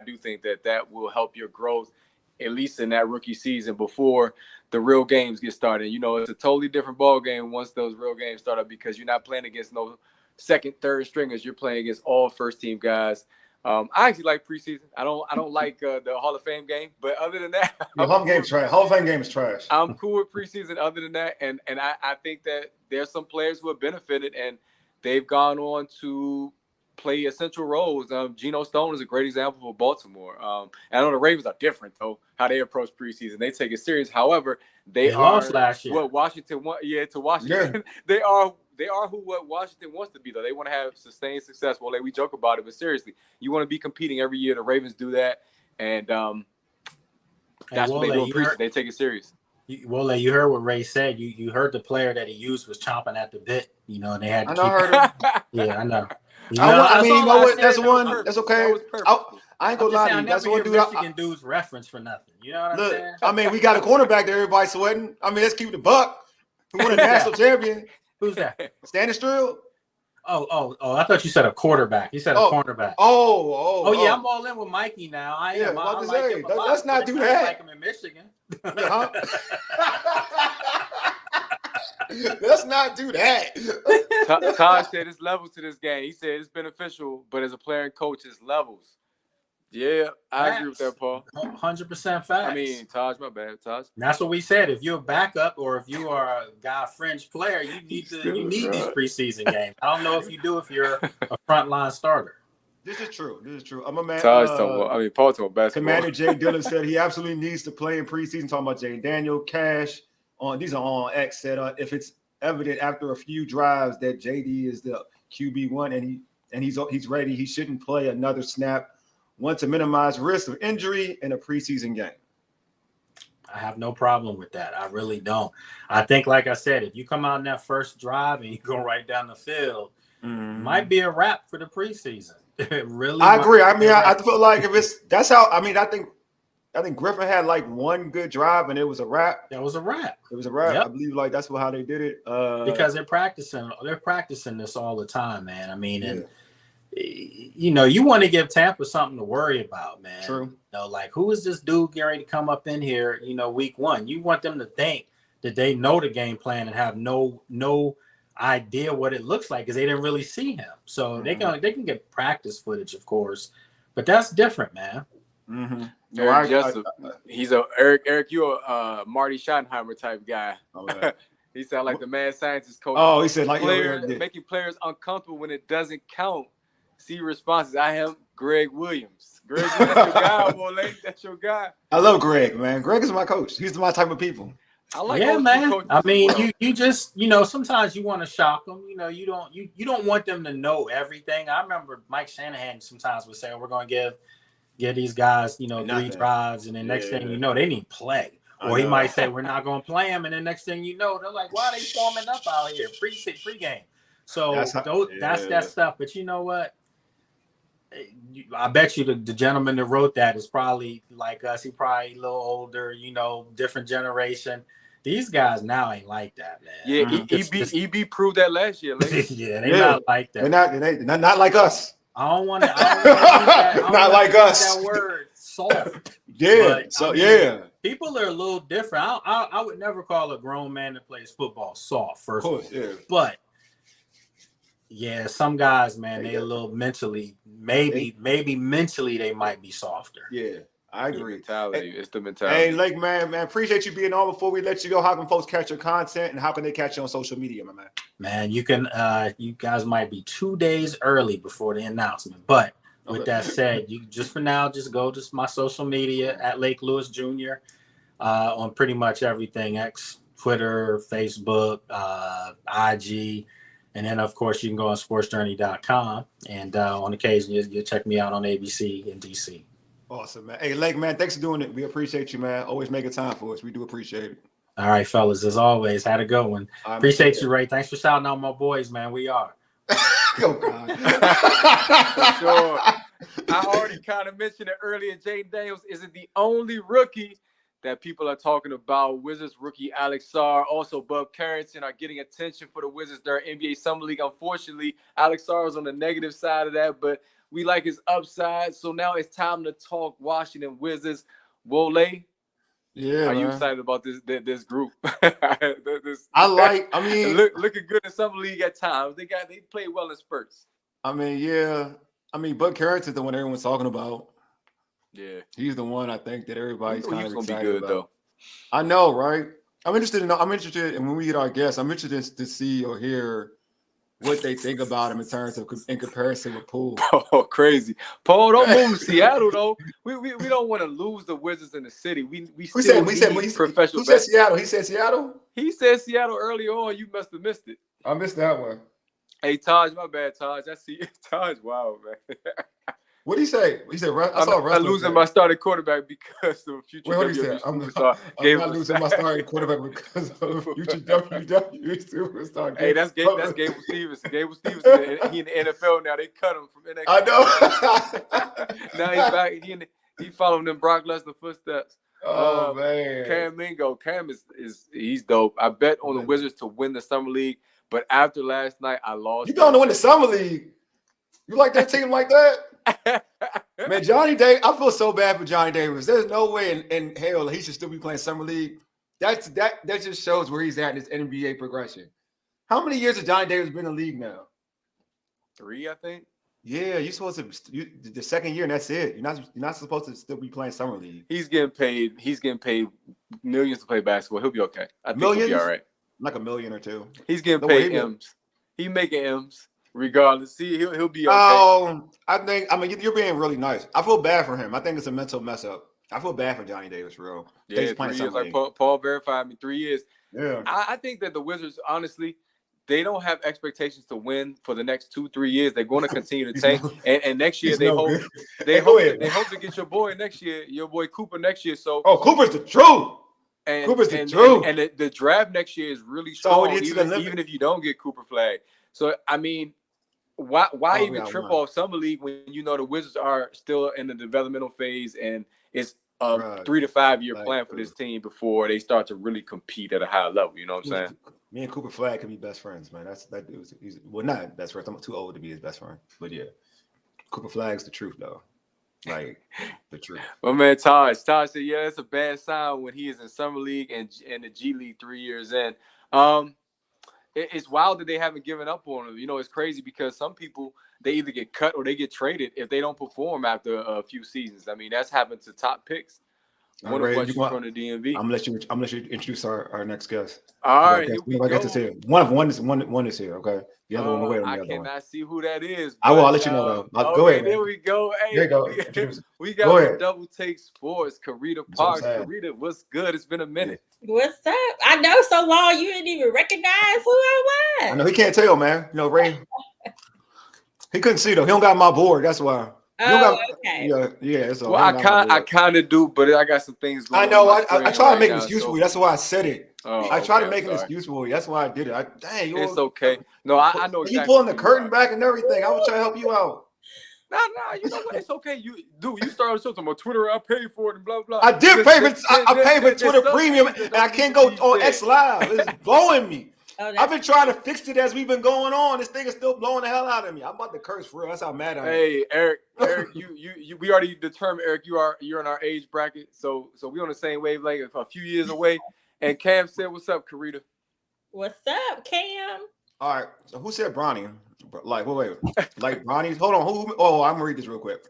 do think that will help your growth, at least in that rookie season before the real games get started. It's a totally different ball game once those real games start up because you're not playing against no second, third stringers. You're playing against all first-team guys. I actually like preseason. I don't like the Hall of Fame game, but other than that, the Hall of Fame game is trash. I'm cool with preseason. Other than that, and I think that there's some players who have benefited and they've gone on to play essential roles. Geno Stone is a great example for Baltimore. And I know the Ravens are different though, how they approach preseason. They take it serious. However, they lost last year. What Washington want? Yeah, to Washington, yeah. They are what Washington wants to be, though. They want to have sustained success. Well, we joke about it, but seriously, you want to be competing every year. The Ravens do that, and that's what they do. They take it serious. You heard what Ray said. You heard the player that he used was chomping at the bit. And they had to Yeah, I know. That's one. That's okay. I ain't gonna lie to you. That's one dude. Michigan dude's reference for nothing. You know what I'm saying? I mean, we got a cornerback there. Everybody sweating. I mean, let's keep the buck. Who won a national champion? Who's that? Stanley Strill. Oh! I thought you said a quarterback. You said a cornerback. Oh! Yeah, I'm all in with Mikey now. I am. Let's not do that. I like him in Michigan. Let's not do that. Taj said it's levels to this game. He said it's beneficial, but as a player and coach, it's levels. Yeah, I agree with that, Paul. 100% facts. I mean, Taj, my bad, Taj. That's what we said. If you're a backup or if you are a guy fringe player, you need these preseason games. I don't know if you do if you're a frontline starter. This is true. I'm a man. Taj Paul talking about basketball. Commander Jay Dillon said he absolutely needs to play in preseason. Talking about Jayden Daniels, Cash. These are on X said if it's evident after a few drives that JD is the QB1 and he's ready, he shouldn't play another snap. Want to minimize risk of injury in a preseason game. I have no problem with that. I really don't. I think, like I said, if you come out in that first drive and you go right down the field, it might be a wrap for the preseason. It really. I agree. I mean, I feel like that's how. I mean, I think Griffin had like one good drive and it was a wrap. That was a wrap. It was a wrap. Yep. I believe like that's how they did it. Because they're practicing this all the time, man. I mean, and you want to give Tampa something to worry about, man. True. Like who is this dude getting ready to come up in here? Week one. You want them to think that they know the game plan and have no idea what it looks like because they didn't really see him. So they can get practice footage, of course, but that's different, man. Mm-hmm. He's a Eric. You're a Marty Schottenheimer type guy. Okay. He sounded like the mad scientist coach. Oh, he said like making players uncomfortable when it doesn't count. See responses. I am Greg Williams. Greg, that's your guy, Wole. That's your guy. I love Greg, man. Greg is my coach. He's my type of people. I like man. I mean, you just sometimes you want to shock them. You don't want them to know everything. I remember Mike Shanahan sometimes would say, "We're going to give these guys, 3 drives," and then next thing you know, they need play. Or he might say, "We're not going to play them," and then next thing you know, they're like, "Why are they forming up out here pre-game?" So that's that stuff. But you know what? I bet you the gentleman that wrote that is probably like us. He probably a little older, different generation. These guys now ain't like that, man. Yeah, EB proved that last year. Yeah, they're not like that. They're not like us. I don't want to. Not like us. That word soft. Yeah. People are a little different. I would never call a grown man that plays football soft. First of all, but Yeah, some guys, man, they a little mentally, maybe mentally they might be softer. Yeah, I agree. Mentality. It's the mentality. Hey, Lake, man, appreciate you being on. Before we let you go, how can folks catch your content and how can they catch you on social media, my man? Man, you can. You guys might be 2 days early before the announcement, but with that said, you just for now, just go to my social media at Lake Lewis Jr. On pretty much everything: X, Twitter, Facebook, IG. And then, of course, you can go on sportsjourney.com. And on occasion, you'll check me out on ABC in DC. Awesome, man. Hey, Lake, man, thanks for doing it. We appreciate you, man. Always making time for us. We do appreciate it. All right, fellas. As always, had a good one. Appreciate you, Ray. Thanks for shouting out my boys, man. We are. Oh, God. For sure. I already kind of mentioned it earlier. Jayden Daniels isn't the only rookie that people are talking about. Wizards rookie Alex Sarr, also Bub Carrington are getting attention for the Wizards during NBA Summer League. Unfortunately, Alex Sarr is on the negative side of that, but we like his upside. So now it's time to talk Washington Wizards. Wole, are you excited about this group? Looking good in Summer League at times. They play well in spurts. Bub Carrington's the one everyone's talking about. Yeah, he's the one I think that everybody's kind of excited be good, about. Though. I know, right? I'm interested, and when we get our guests, I'm interested to see or hear what they think about him in terms of in comparison with Poole. Oh, crazy! Paul, don't move to Seattle though. We don't want to lose the Wizards in the city. We still need professional. Who said Seattle? He said Seattle. He said Seattle earlier on. You must have missed it. I missed that one. Hey Taj, my bad, Taj. I see Taj. Wow, man. What did he say? He said, I'm losing my starting quarterback because of future WWE superstar. I'm not losing my starting quarterback because of future WWE superstar. Hey, that's Gable Stevenson. Gable Stevenson, he in the NFL now. They cut him from NXT. I know. Now he's back. He following them Brock Lesnar footsteps. Oh, man. Cam Mingo. Cam he's dope. I bet on the Wizards to win the Summer League, but after last night, I lost. You going to win the Summer League? You like that team like that? Man, Johnny Davis, I feel so bad for Johnny Davis. There's no way in hell he should still be playing Summer League. That just shows where he's at in his NBA progression. How many years has Johnny Davis been in the league now? 3, I think. Yeah, you're supposed to the second year, and that's it. You're not supposed to still be playing Summer League. He's getting paid millions to play basketball. He'll be okay. I think millions? He'll be all right. Like $1 million or $2 million. He's getting paid M's. He's making M's. Regardless, see, he'll be okay. You're being really nice. I feel bad for him. I think it's a mental mess up. I feel bad for Johnny Davis, real. Yeah, 3 years. Like Paul verified me, 3 years. Yeah. I think that the Wizards, honestly, they don't have expectations to win for the next 2-3 years. They're going to continue to tank, and next year they hope to get your boy next year, your boy Cooper next year. So Cooper's the truth. Cooper's the truth. And the draft next year is really strong, even if you don't get Cooper flag. So why even trip off Summer League when you know the Wizards are still in the developmental phase and it's a 3 to 5 year plan for this team before they start to really compete at a high level? You know what I'm saying? Me and Cooper Flag can be best friends, man. He's not best friends. I'm too old to be his best friend, but yeah, Cooper Flag's the truth though. Like the truth. Well, man, Taj said, yeah, it's a bad sign when he is in Summer League and the G League 3 years in. It's wild that they haven't given up on him. You know, it's crazy because some people, they either get cut or they get traded if they don't perform after a few seasons. I mean, that's happened to top picks. One of us from the DMV. I'm gonna let you introduce our next guest. All right, here we go. Is here. One is here. Okay, the other one will wait on the other one. I cannot see who that is. I will. I'll let you know though. Go ahead. There we go. Hey, there you go. We got Double Take Sports. Carita Parks. Carita, what's good? It's been a minute. What's up? I know so long you didn't even recognize who I was. I know he can't tell, man. You know, Ray. He couldn't see though. He don't got my board. That's why. Okay. Yeah. Well, I kind of do, but I got some things going on. I know. I try to make an excuse for you. That's why I said it. I try to make an excuse for you. That's why I did it. It's okay. No, I know. You pulling the curtain back and everything. I was trying to help you out. Nah. You know what? It's okay. You started something on Twitter. I paid for it and blah blah. I did pay for. I paid for Twitter Premium, and I can't go on X Live. It's blowing me. I've been trying to fix it as we've been going on. This thing is still blowing the hell out of me. I'm about to curse for real. That's how mad I am. Hey, Eric, you we already determined, Eric, you're in our age bracket. So we on the same wavelength, a few years away. And Cam said, "What's up, Carita?" What's up, Cam? All right. So who said Bronny? Like, wait. Like Bronny's. Hold on. Who? Oh, I'm gonna read this real quick.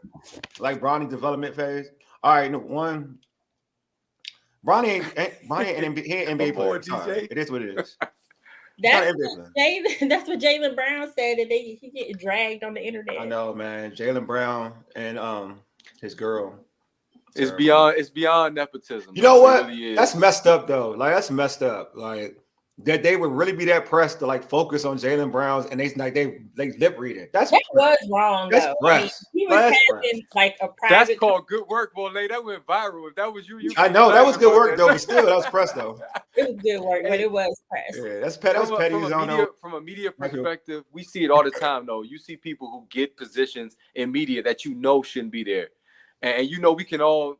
Like Bronny development phase. All right. No, one. Bronny ain't he ain't NBA player. Sorry. It is what it is. That's what Jaylen Brown said that he get dragged on the internet. I know, man. Jaylen Brown and his girl. It's beyond nepotism. You know what? Really that's messed up though. Like that's messed up. Like that they would really be that pressed to like focus on Jaylen Brown's and they lip read it. That was wrong. That's press. He was having like a private. That's called good work, boy. That went viral. If that was you I know that was good work though, but still that was press though. It was good work, but it was press. Yeah, that's petty. From a media perspective, we see it all the time though. You see people who get positions in media that shouldn't be there, and we can all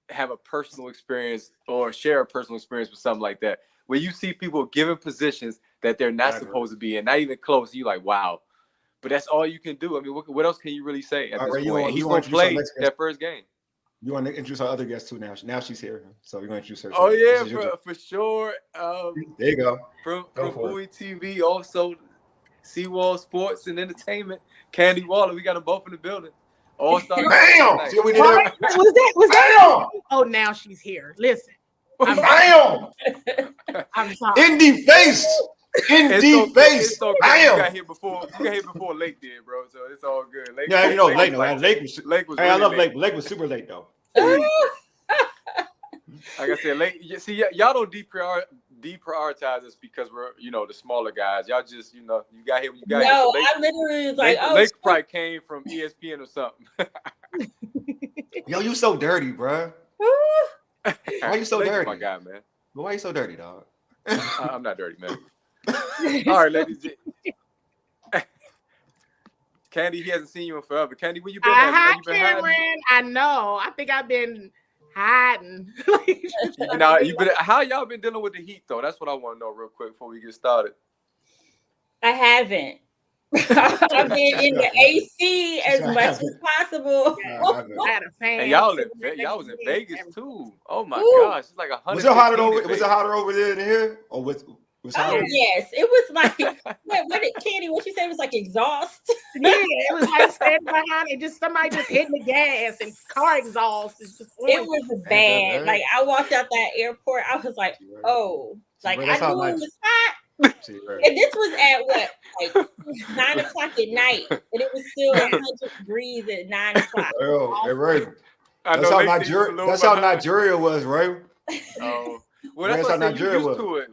have a personal experience or share a personal experience with something like that. When you see people given positions that they're not supposed to be in, not even close, you like, wow. But that's all you can do. I mean, what else can you really say at this point? He's going to play that first game. You want to introduce our other guest too now. Now she's here, so you're going to introduce her. Oh, yeah, for sure. There you go. From Bowie TV, also Seawall Sports and Entertainment, Candi Waller. We got them both in the building. All-star. Bam! See what we did there? Was that? Oh, now she's here. Listen. Bam! I'm sorry. In the face. Face. So bam! You got here before Lake did, bro. So it's all good. Lake was. Hey, I love Lake. Lake was super late though. Like I said, Lake. See, y'all don't deprioritize us because we're the smaller guys. Y'all just you got here when you got here. No, I literally was like, Lake probably came from ESPN or something. Yo, you so dirty, bro. Why you so dirty? My guy, man. But why you so dirty, dog? I'm not dirty, man. All right, ladies. Candi, he hasn't seen you in forever. Candi, where you been? Hi, Cameron. I know. I think I've been hiding. How y'all been dealing with the heat though? That's what I want to know real quick before we get started. I haven't. I've been in the AC as much as possible. I had a fan. And y'all was in Vegas too. Oh my gosh, it's like 100. Was it hotter over there than here, or was hotter? Yes, it was like what did Candi? What you said was like exhaust. Yeah, it was like standing behind it, somebody just hitting the gas and car exhaust. It was bad. Like I walked out that airport, I was like, oh, like I knew it was hot. And this was at what, like 9 o'clock at night, and it was still 100 degrees at 9 o'clock. Right. That's how Nigeria was, right? Oh, well, that's how Nigeria was. To it.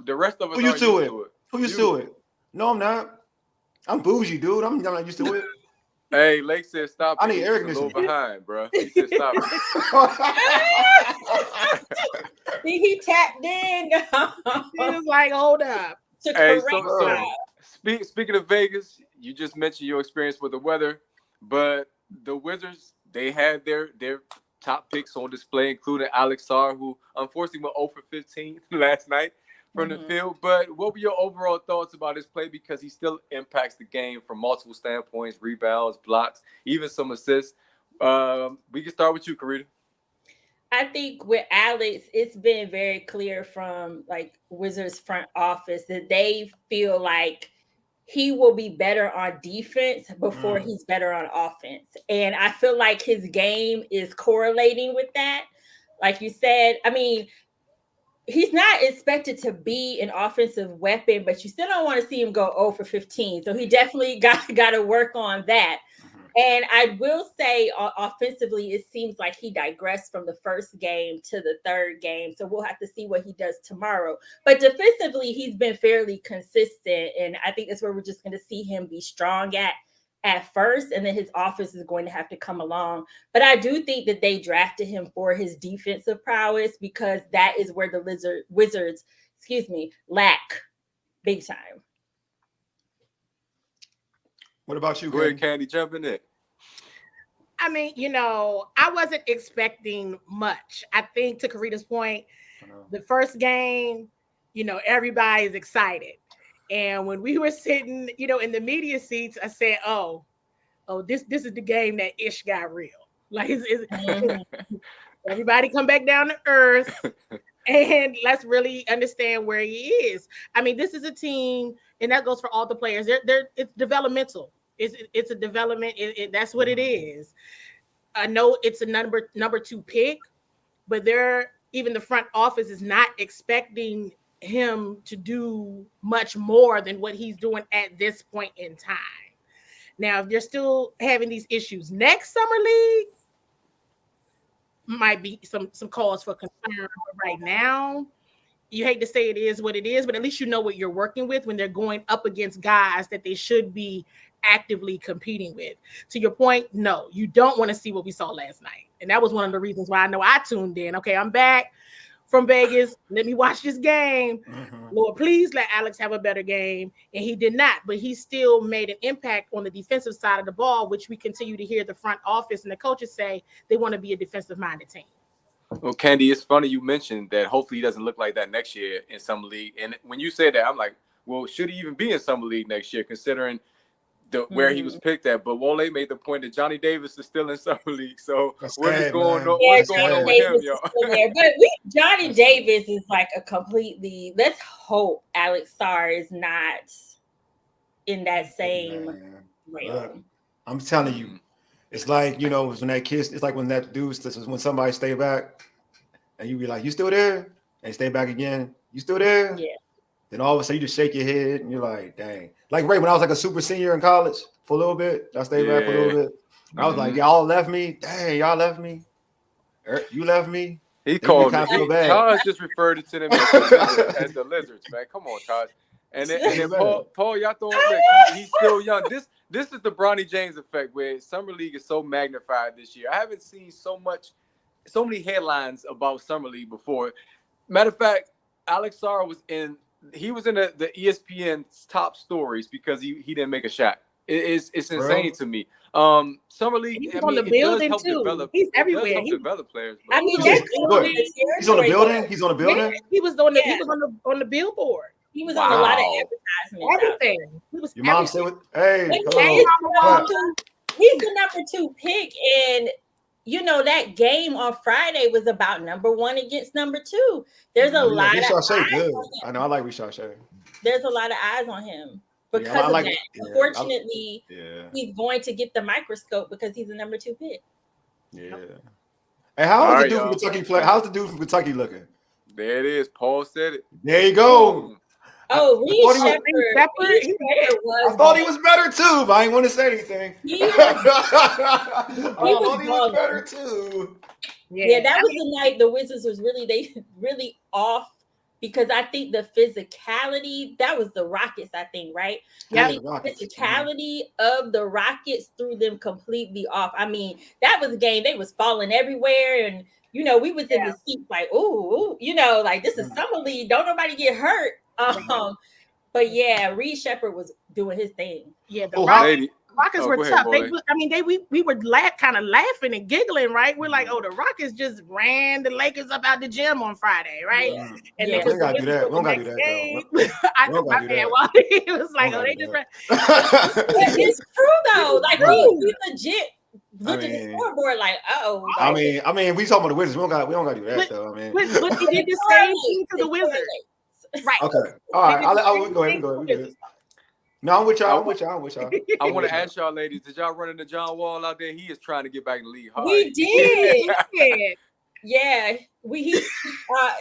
The rest of us. Who used to it? Who used to it? No, I'm not. I'm bougie, dude. I'm not used to it. Hey, Lake said stop. I need air conditioning. A little behind, bro. He said stop. He tapped in. He was like, hold up. Hey, speaking of Vegas, you just mentioned your experience with the weather, but the Wizards, they had their top picks on display, including Alex Sarr, who unfortunately went 0 for 15 last night from the field. But what were your overall thoughts about his play? Because he still impacts the game from multiple standpoints, rebounds, blocks, even some assists. We can start with you, Carita. I think with Alex, it's been very clear from like Wizards front office that they feel like he will be better on defense before he's better on offense. And I feel like his game is correlating with that. Like you said, I mean, he's not expected to be an offensive weapon, but you still don't want to see him go 0 for 15. So he definitely got to work on that. And I will say offensively, it seems like he digressed from the first game to the third game. So we'll have to see what he does tomorrow. But defensively, he's been fairly consistent. And I think that's where we're just going to see him be strong at first. And then his offense is going to have to come along. But I do think that they drafted him for his defensive prowess because that is where the Wizards, lack big time. What about you? Go ahead, Candi, jump in there. I mean, I wasn't expecting much. I think to Carita's point, the first game, everybody is excited. And when we were sitting, in the media seats, I said, oh, this is the game that ish got real. Like, everybody come back down to earth. And let's really understand where he is. I mean, this is a team, and that goes for all the players. It's developmental. It's a development. That's what it is. I know it's a number 2 pick, but even the front office is not expecting him to do much more than what he's doing at this point in time. Now, if they're still having these issues next summer league, might be some cause for concern. But right now, you hate to say it is what it is, but at least you know what you're working with when they're going up against guys that they should be actively competing with. To your point, no, you don't want to see what we saw last night. And that was one of the reasons why I know I tuned in. Okay, I'm back from Vegas. Let me watch this game. Lord, please let Alex have a better game. And he did not, but he still made an impact on the defensive side of the ball, which we continue to hear the front office and the coaches say they want to be a defensive-minded team. Well, Candi, it's funny you mentioned that hopefully he doesn't look like that next year in Summer League. And when you said that, I'm like, well, should he even be in Summer League next year, considering where he was picked at? But Wale made the point that Johnny Davis is still in Summer League. So what is going on? What's going on with him, yo? But Johnny Davis is like a completely. Let's hope Alex Sarr is not in that same realm. I'm telling you. It's like, when that kid, it's like when that dude, when somebody stay back and you be like, you still there? And stay back again. You still there? Yeah. Then all of a sudden you just shake your head and you're like, dang. Like Ray, when I was like a super senior in college for a little bit, I stayed back for a little bit. I was like, y'all left me. Dang, y'all left me. You left me. He called me. Taj just referred to them as the lizards, man. Come on, Taj. And then Paul, y'all throwing he's still young. This is the Bronny James effect, where Summer League is so magnified this year. I haven't seen so many headlines about Summer League before. Matter of fact, Alex Sarr was in the ESPN's top stories because he didn't make a shot. It's insane to me. Summer League, he's on the building too. He's everywhere. He develop players. I mean, he's on the building. He's on the building. Yeah, he was on the billboard. He was on a lot of advertisements. Everything. Your mom said, "Hey, he's the number 2 pick, and that game on Friday was about number 1 against number 2. There's a lot of eyes on him. I know. I like Rashad Shea. There's a lot of eyes on him because of that. Unfortunately, he's going to get the microscope because he's the number 2 pick. Yeah. Hey, how's the dude from Kentucky play? How's the dude from Kentucky looking? There it is. Paul said it. There you go. Oh, Reed Shepherd. I thought he was better too, but I didn't want to say anything. I thought he was better too. Yeah, that was the night the Wizards was really off, because I think the physicality, that was the Rockets, I think, right? Yeah, the physicality of the Rockets threw them completely off. I mean, that was a game, they was falling everywhere, and we was in the seats like, ooh, like this is Summer League, don't nobody get hurt. But yeah, Reed Shepherd was doing his thing. Yeah, the Rockets were tough. We were kind of laughing and giggling, right? We're like, the Rockets just ran the Lakers up out the gym on Friday, right? Yeah. And we gotta do that. We don't gotta do that, though. I know my man, it was like, they just ran. It's true though. Like we legit looked at the scoreboard like, I mean, we talking about the Wizards. We don't gotta do that though. I mean, but he did the same thing to the Wizards. Right. Okay. All right. I'll go ahead. No, I'm with y'all. I want to ask y'all, ladies, did y'all run into John Wall out there? He is trying to get back in the league hard. We did. Yeah. We saw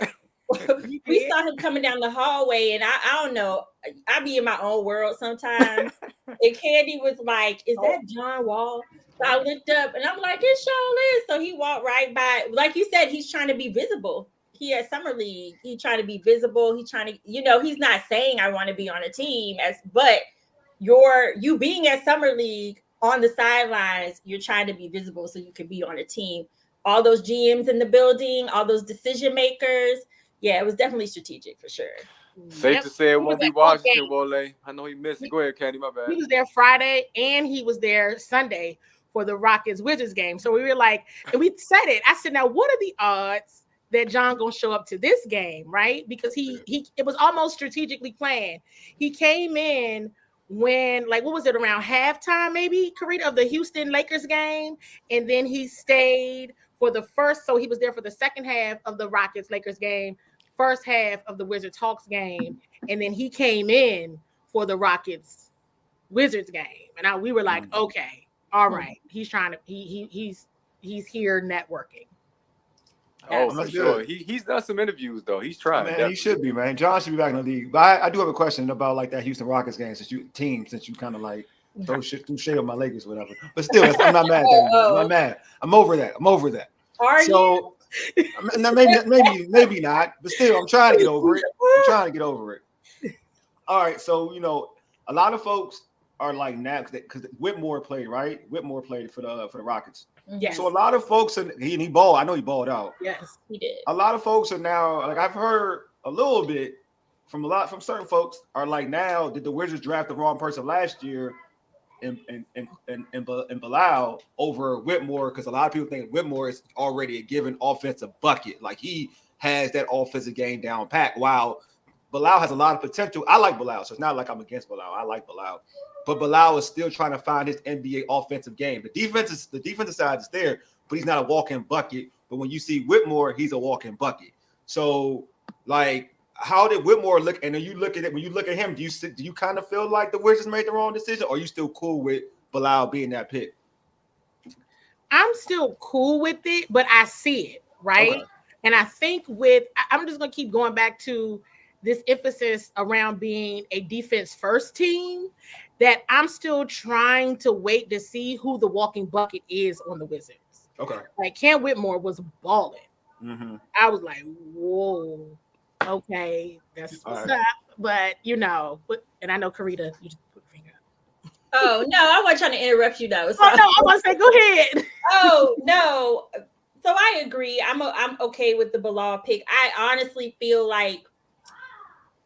him coming down the hallway, and I don't know. I be in my own world sometimes. And Candi was like, "Is that John Wall?" So I looked up, and I'm like, "It sure is." So he walked right by. Like you said, he's trying to be visible. He at Summer League, he's trying to be visible. He's trying to, he's not saying I want to be on a team, but you being at Summer League on the sidelines, you're trying to be visible so you can be on a team. All those GMs in the building, all those decision makers. Yeah, it was definitely strategic for sure. Safe to say it won't be Washington, Wale. I know he missed it. Go ahead, Candi, my bad. He was there Friday and he was there Sunday for the Rockets Wizards game. So we were like, and we said it. I said, now what are the odds that John gonna show up to this game, right? Because it was almost strategically planned. He came in when, like, what was it, around halftime, maybe, Carita, of the Houston Lakers game, and then he stayed for the first, so he was there for the second half of the Rockets Lakers game first half of the Wizards Hawks game, and then he came in for the Rockets Wizards game, and we were like, okay, all right, he's trying to he's here networking. Oh, for sure. He's done some interviews though. He's trying. Man, he should be, man. John should be back in the league. But I do have a question about like that Houston Rockets game since you kind of like throw shade on my Lakers, whatever. But still, I'm not mad at that. I'm not mad. I'm over that. Are you? Maybe not, but still, I'm trying to get over it. All right, so a lot of folks are like now because Whitmore played, right? Whitmore played for the Rockets. Yes. So a lot of folks he balled. I know he balled out. Yes, he did. A lot of folks are now like I've heard a little bit from certain folks are like now did the Wizards draft the wrong person last year in Bilal over Whitmore because a lot of people think Whitmore is already a given offensive bucket. Like he has that offensive game down pat. While Bilal has a lot of potential. I like Bilal, so it's not like I'm against Bilal. I like Bilal. But Bilal is still trying to find his NBA offensive game. The defensive side is there, but he's not a walk-in bucket. But when you see Whitmore, he's a walk-in bucket. So, like, how did Whitmore look? And when you look at him, do you kind of feel like the Wizards made the wrong decision, or are you still cool with Bilal being that pick? I'm still cool with it, but I see it, right? Okay. And I think I'm just going to keep going back to this emphasis around being a defense first team that I'm still trying to wait to see who the walking bucket is on the Wizards. Okay. Like Cam Whitmore was balling. Mm-hmm. I was like, whoa, okay, that's what's up. But and I know Carita, you just put your finger up. Oh no, I wasn't trying to interrupt you though. So. Oh no, I want to say go ahead. Oh no. So I agree. I'm okay with the Bilal pick. I honestly feel like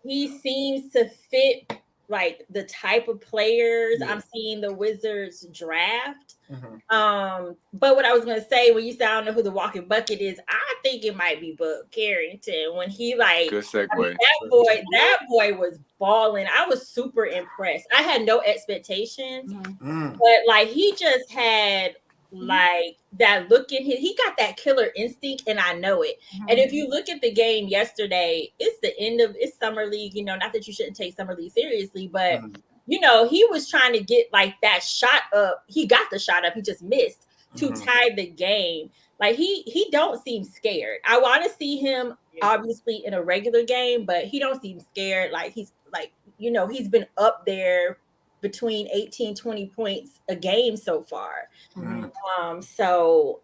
he seems to fit like the type of players I'm seeing the Wizards draft. Mm-hmm. But what I was gonna say when you said I don't know who the walking bucket is, I think it might be Bud Carrington when he like good segue. That boy was balling. I was super impressed. I had no expectations, but like he just had like that look in he got that killer instinct, and I know it. Mm-hmm. And if you look at the game yesterday, it's summer league, not that you shouldn't take summer league seriously, but he was trying to get like that shot up. He got the shot up, he just missed to tie the game. Like he don't seem scared. I want to see him obviously in a regular game, but he don't seem scared. Like he's like, he's been up there between 18, 20 points a game so far. Mm-hmm. So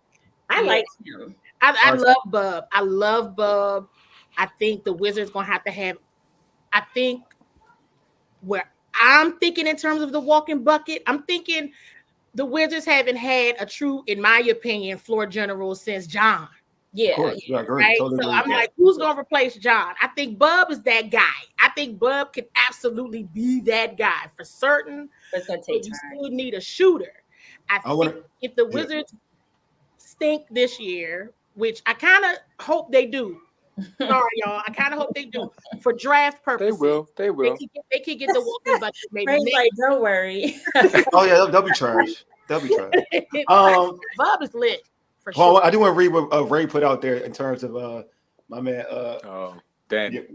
I like him. I love Bub. I love Bub. I think the Wizards going to have, I think where I'm thinking in terms of the walking bucket, I'm thinking the Wizards haven't had a true, in my opinion, floor general since John. Yeah, great. Right? Totally so I'm like, who's going to replace John? I think Bub is that guy. I think Bub can absolutely be that guy for certain. It's going to take time. You still need a shooter. I think if the Wizards stink this year, which I kind of hope they do. Sorry, y'all. I kind of hope they do for draft purposes. They will. They can get the walking bucket. Maybe. Like, don't worry. Oh yeah, they'll be trash. Bub is lit. For sure. Well, I do want to read what Ray put out there in terms of my man Danny.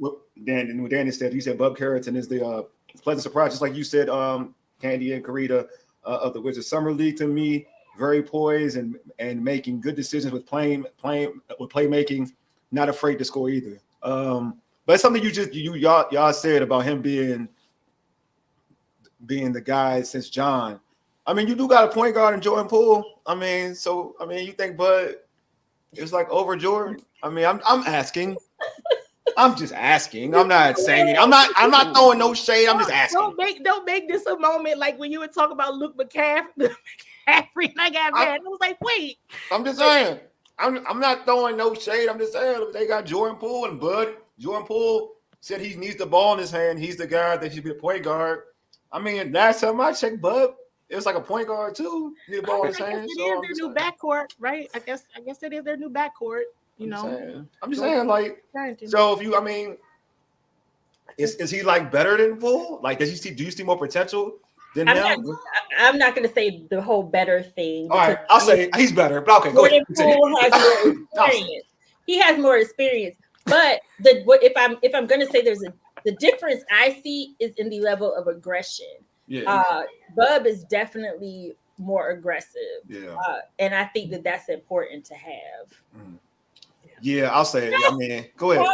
Danny said, you said Bub Carrington is the pleasant surprise, just like you said, Candi and Carita of the Wizards Summer League. To me, very poised and making good decisions with playmaking, not afraid to score either. But it's something y'all said about him being the guy since John. I mean, you do got a point guard in Jordan Poole. You think Bud is like over Jordan? I mean, I'm asking. I'm just asking. I'm not saying it. I'm not throwing no shade. I'm just asking. Don't make this a moment like when you were talking about Luke McCaffrey, and I got mad. I was like, wait. I'm just saying. I'm not throwing no shade. I'm just saying they got Jordan Poole and Bud. Jordan Poole said he needs the ball in his hand. He's the guy that should be a point guard. I mean, last time I checked, Bud, it was like a point guard too. Need the ball in his hand. It is their new backcourt, right? I guess it is their new backcourt. I'm just saying, like, so if you, I mean, is he like better than Poole? Like, do you see more potential than him? I'm not going to say the whole better thing. All right, I'll say he's better, but okay, go ahead. Poole has more experience. He has more experience. But if I'm gonna say the difference I see is in the level of aggression. Yeah. Bub is definitely more aggressive. Yeah. And I think that's important to have. Mm. Yeah, I'll say it. I mean, go ahead.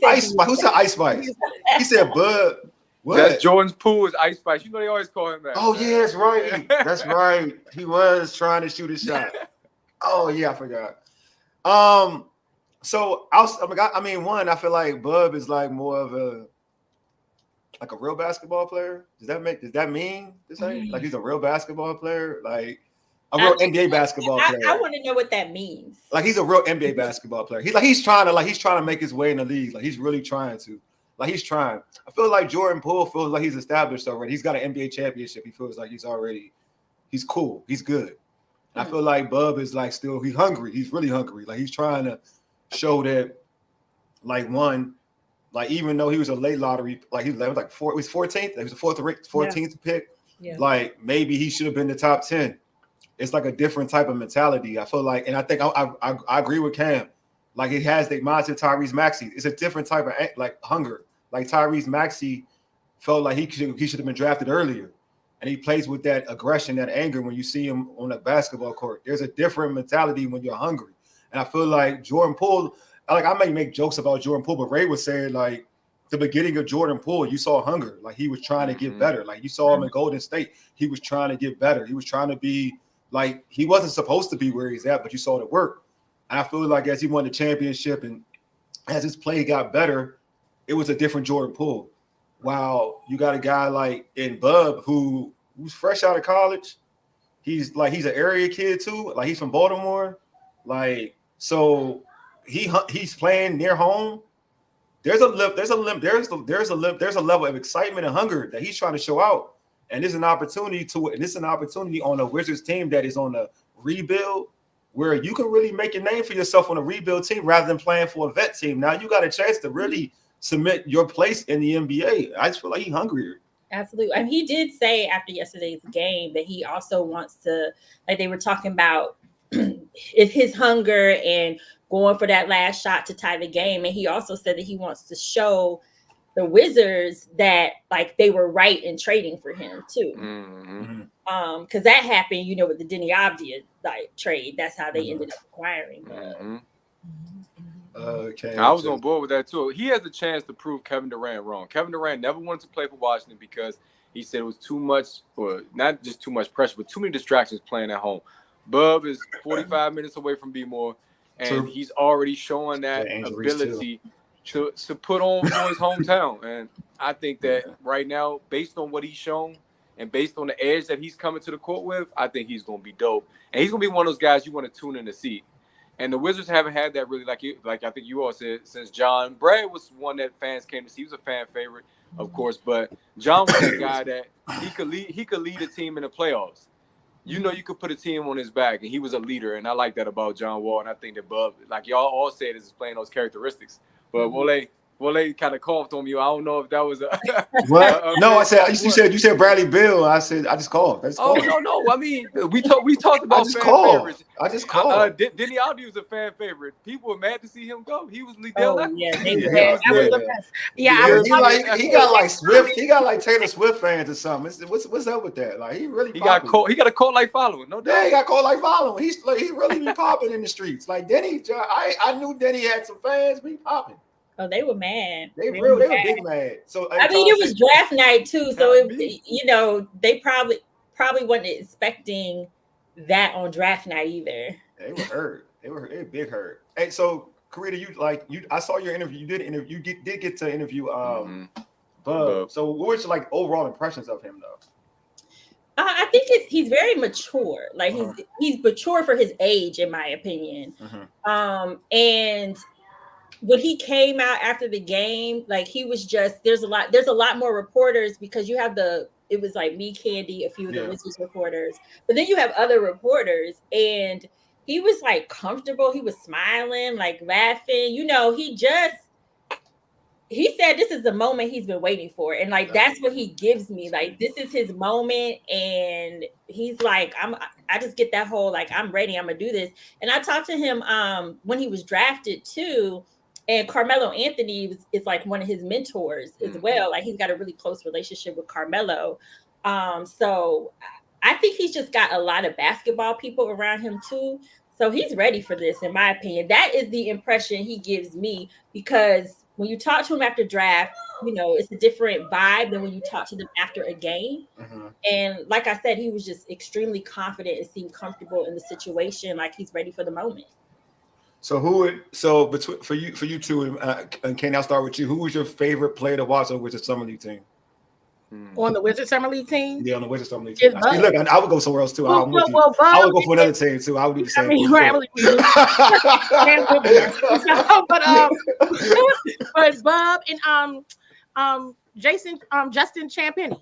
Ice Spice. Who said Ice Spice? He said Bud. What? That's Jordan's Poole is Ice Spice. You know they always call him that. Oh, yeah, that's right. That's right. He was trying to shoot a shot. Oh, yeah, I forgot. So I mean, I feel like Bub is like more of a real basketball player. Does that mean to say like he's a real basketball player? Like a real NBA basketball player. I want to know what that means. Like he's a real NBA basketball player. He's trying to make his way in the league. Like he's really trying to. Like he's trying. I feel like Jordan Poole feels like he's established already. He's got an NBA championship. He feels like he's cool. He's good. I feel like Bub is like he's hungry. He's really hungry. Like he's trying to show that, like even though he was a late lottery, like he was like 14th. He was the 14th pick. Yeah. Like maybe he should have been the top 10. It's like a different type of mentality. I feel like, and I think I agree with Cam. Like it has the mindset Tyrese Maxey. It's a different type of like hunger. Like Tyrese Maxey felt like he should have been drafted earlier. And he plays with that aggression, that anger when you see him on a basketball court. There's a different mentality when you're hungry. And I feel like Jordan Poole, like I may make jokes about Jordan Poole, but Ray would say like the beginning of Jordan Poole, you saw hunger. Like he was trying to get better. Like you saw him in Golden State. He was trying to get better. He was trying to be like, he wasn't supposed to be where he's at, but you saw the work. And I feel like as he won the championship and as his play got better, it was a different Jordan Poole. Wow, you got a guy like in Bub who's fresh out of college. He's an area kid too. Like he's from Baltimore. Like so he's playing near home. There's a level of excitement and hunger that he's trying to show out. And there's an opportunity on a Wizards team that is on a rebuild where you can really make a name for yourself on a rebuild team rather than playing for a vet team. Now you got a chance to really cement your place in the NBA. I just feel like he's hungrier. Absolutely. And he did say after yesterday's game that he also wants to, like they were talking about his hunger and going for that last shot to tie the game. And he also said that he wants to show the Wizards that like they were right in trading for him too. Mm-hmm. Because that happened, with the Denny Avdia like trade. That's how they ended up acquiring him. Mm-hmm. Okay. I was on board with that too. He has a chance to prove Kevin Durant wrong. Kevin Durant never wanted to play for Washington because he said it was too much, or not just too much pressure, but too many distractions playing at home. Bub is 45 minutes away from B-More, and he's already showing that ability to put on for his hometown. And I think that right now, based on what he's shown and based on the edge that he's coming to the court with, I think he's going to be dope. And he's going to be one of those guys you want to tune in to see. And the Wizards haven't had that really, like I think you all said, since John. Brad was one that fans came to see. He was a fan favorite, of course, but John was that guy that he could lead a team in the playoffs. You could put a team on his back, and he was a leader, and I like that about John Wall. And I think that Bub, like y'all all said, is playing those characteristics. But Wale kind of coughed on you. I don't know if that was a what? No, I said you said Bradley Beal. I said I just called. No. I mean, we talked about favorites. I just called. Denny Avdia was a fan favorite. People were mad to see him go. He was Liddell. He got like Swift. He got like Taylor Swift fans or something. What's up with that? Like he got a cult like following. No doubt. Yeah, he got cult like following. He's really been popping in the streets. Like Denny, I knew Denny had some fans. Be popping. Oh, they were mad. They were big mad. So I mean, it was draft night too, so they probably wasn't expecting that on draft night either. They were hurt. They were big hurt. Hey, so Carita, I saw your interview. You did get to interview Bub. So what was your overall impressions of him though? I think he's very mature. Like he's mature for his age, in my opinion. And when he came out after the game, like he was just there's a lot more reporters because you have it was like me, Candi, a few of the Wizards reporters, but then you have other reporters, and he was like comfortable. He was smiling, like laughing. He said this is the moment he's been waiting for, and like that's what he gives me. Like this is his moment, and he's like, I just get that whole like I'm ready. I'm gonna do this. And I talked to him when he was drafted too. And Carmelo Anthony is like one of his mentors as well. Like he's got a really close relationship with Carmelo. So I think he's just got a lot of basketball people around him too. So he's ready for this, in my opinion. That is the impression he gives me, because when you talk to him after draft, it's a different vibe than when you talk to them after a game. And like I said, he was just extremely confident and seemed comfortable in the situation, like he's ready for the moment. So for you two, and Kenny, I'll start with you. Who was your favorite player to watch on Wizards Summer League team? On the Wizards Summer League team? Yeah, on the Wizards Summer League team. Look, I would go somewhere else too. I would go for another team too. I would do the same thing. But Bub and Justin Champagnie.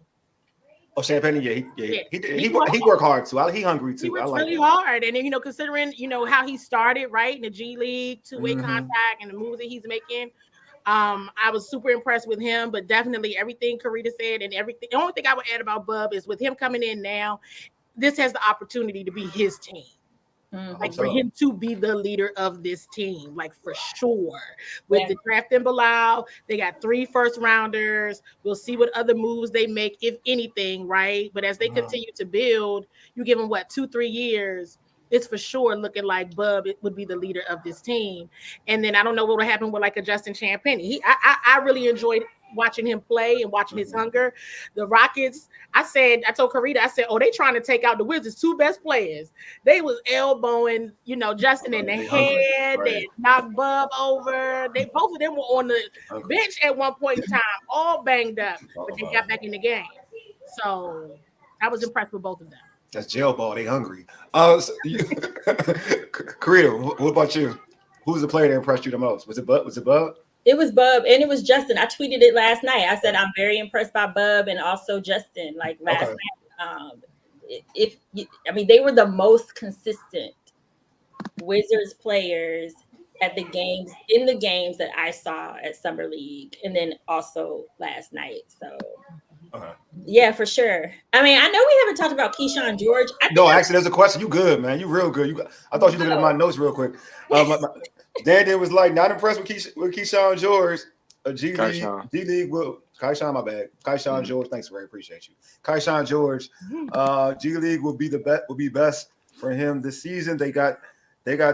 Oh, Champagnie, yeah. He worked hard too. He hungry too. He worked really hard, and then considering how he started right in the G League, two-way contact, and the moves that he's making, I was super impressed with him. But definitely everything Carita said and everything. The only thing I would add about Bub is with him coming in now, this has the opportunity to be his team. Like for him to be the leader of this team, like for sure. With the draft in Bilal, they got 3 first-rounders. We'll see what other moves they make, if anything, right? But as they continue to build, you give them 2-3 years, it's for sure looking like Bub would be the leader of this team. And then I don't know what will happen with like a Justin Champagnie. I really enjoyed watching him play and watching his hunger. The Rockets, I told Carita, oh, they trying to take out the Wizards' 2 best players. They was elbowing, Justin in the head. They knocked Bub over. Both of them were on the bench at one point in time, all banged up, but they got back in the game. So I was impressed with both of them. That's jail ball. They hungry. Carita, what about you? Who's the player that impressed you the most? Was it Bub? It was Bub and it was Justin. I tweeted it last night. I said I'm very impressed by Bub and also Justin. Like last night, they were the most consistent Wizards players in the games that I saw at Summer League, and then also last night. So. Yeah, for sure. I mean, I know we haven't talked about Keyshawn George. Actually, there's a question. You good, man? You real good. I thought you looked at my notes real quick. Dan was like not impressed with Keyshawn George. G League will Keyshawn, my bad. Keyshawn George, thanks, Ray. Appreciate you. Keyshawn George, G League will be best for him this season. They got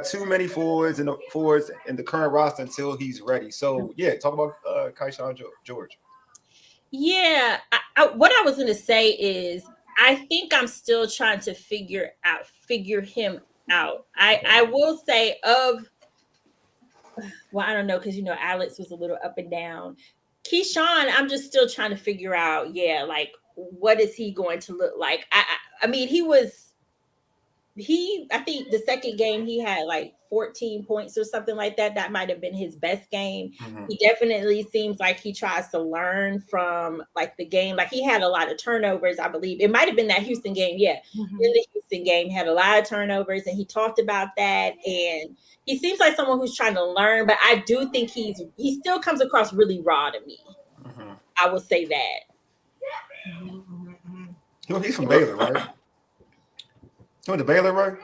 too many forwards in the current roster until he's ready. So yeah, talk about Keyshawn George. Yeah, what I was going to say is I think I'm still trying to figure him out. I will say I don't know, because Alex was a little up and down. Keyshawn, I'm just still trying to figure out, like what is he going to look like? I mean, I think the second game he had like 14 points or something like that. That might have been his best game. He definitely seems like he tries to learn from like the game. Like he had a lot of turnovers, I believe. It might have been that Houston game. Yeah. In the Houston game, had a lot of turnovers, and he talked about that. And he seems like someone who's trying to learn, but I do think he still comes across really raw to me. I will say that. He's from Baylor, right? He went to Baylor, right?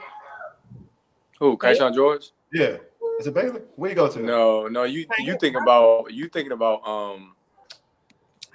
Who, Keyshawn George? Yeah. Is it Baylor? Where you go to? No. You thinking about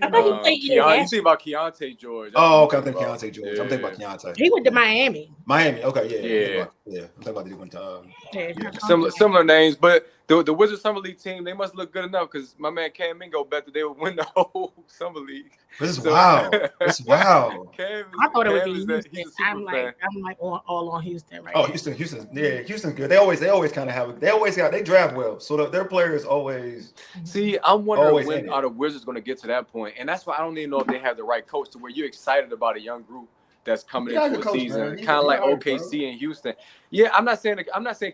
I thought he played you think about Keontae George. Okay. I'm thinking Keontae George. I'm thinking about Keontae. He went to Miami. Okay, yeah. I'm thinking about he went to similar names, but the Wizards Summer League team, they must look good enough because my man Cam Mingo bet that they would win the whole Summer League. This is wow. This is wow. I thought it would be Houston. I'm like all on Houston right now. Houston. Yeah, Houston's good. They always kind of they draft well, so their players always. See, I'm wondering when are the Wizards going to get to that point, and that's why I don't even know if they have the right coach to where you're excited about a young group that's coming into the season, kind of like OKC and Houston. Yeah, I'm not saying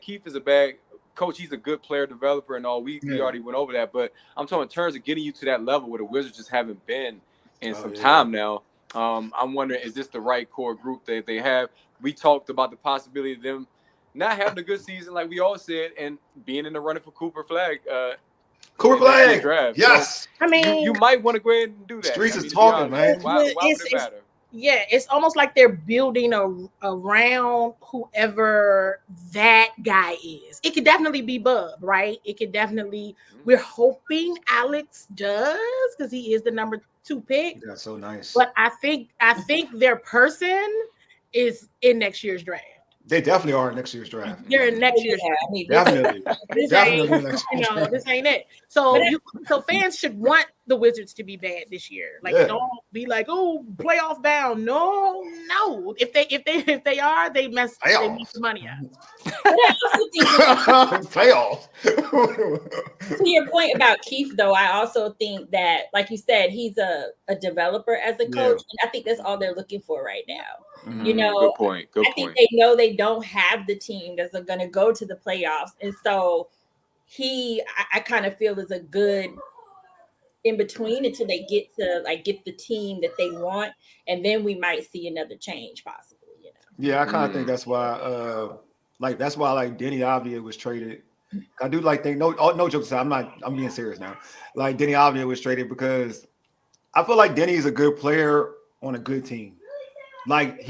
Keith is a bad coach. He's a good player developer and all. We already went over that, but I'm talking in terms of getting you to that level where the Wizards just haven't been in some time now. I'm wondering, is this the right core group that they have? We talked about the possibility of them not having a good season, like we all said, and being in the running for Cooper Flag. Cooper Flag draft. Yes. So, I mean, you might want to go ahead and do that. Streets is talking, man. Why would it matter? Yeah, it's almost like they're building around whoever that guy is. It could definitely be Bub, right? It could definitely. We're hoping Alex does because he is the number 2 pick. That's so nice. But I think their person is in next year's draft. They definitely are in next year's draft. They're in next year's draft. I mean, Definitely. This Definitely ain't, next you year's know, draft. this ain't it. So so fans should want the Wizards to be bad this year. Like, don't be like, oh, playoff bound. No. If they are, they make the money out. Playoff. To your point about Keith, though, I also think that, like you said, he's a developer as a coach, and I think that's all they're looking for right now. You know, good point. I think they know they don't have the team that's going to go to the playoffs, and so I kind of feel is a good in between until they get the team that they want, and then we might see another change possibly. You know. Yeah, I kind of think that's why, that's why Denny Avdia was traded. I do think no jokes aside, I'm being serious now. Like Denny Avdia was traded because I feel like Denny is a good player on a good team. Like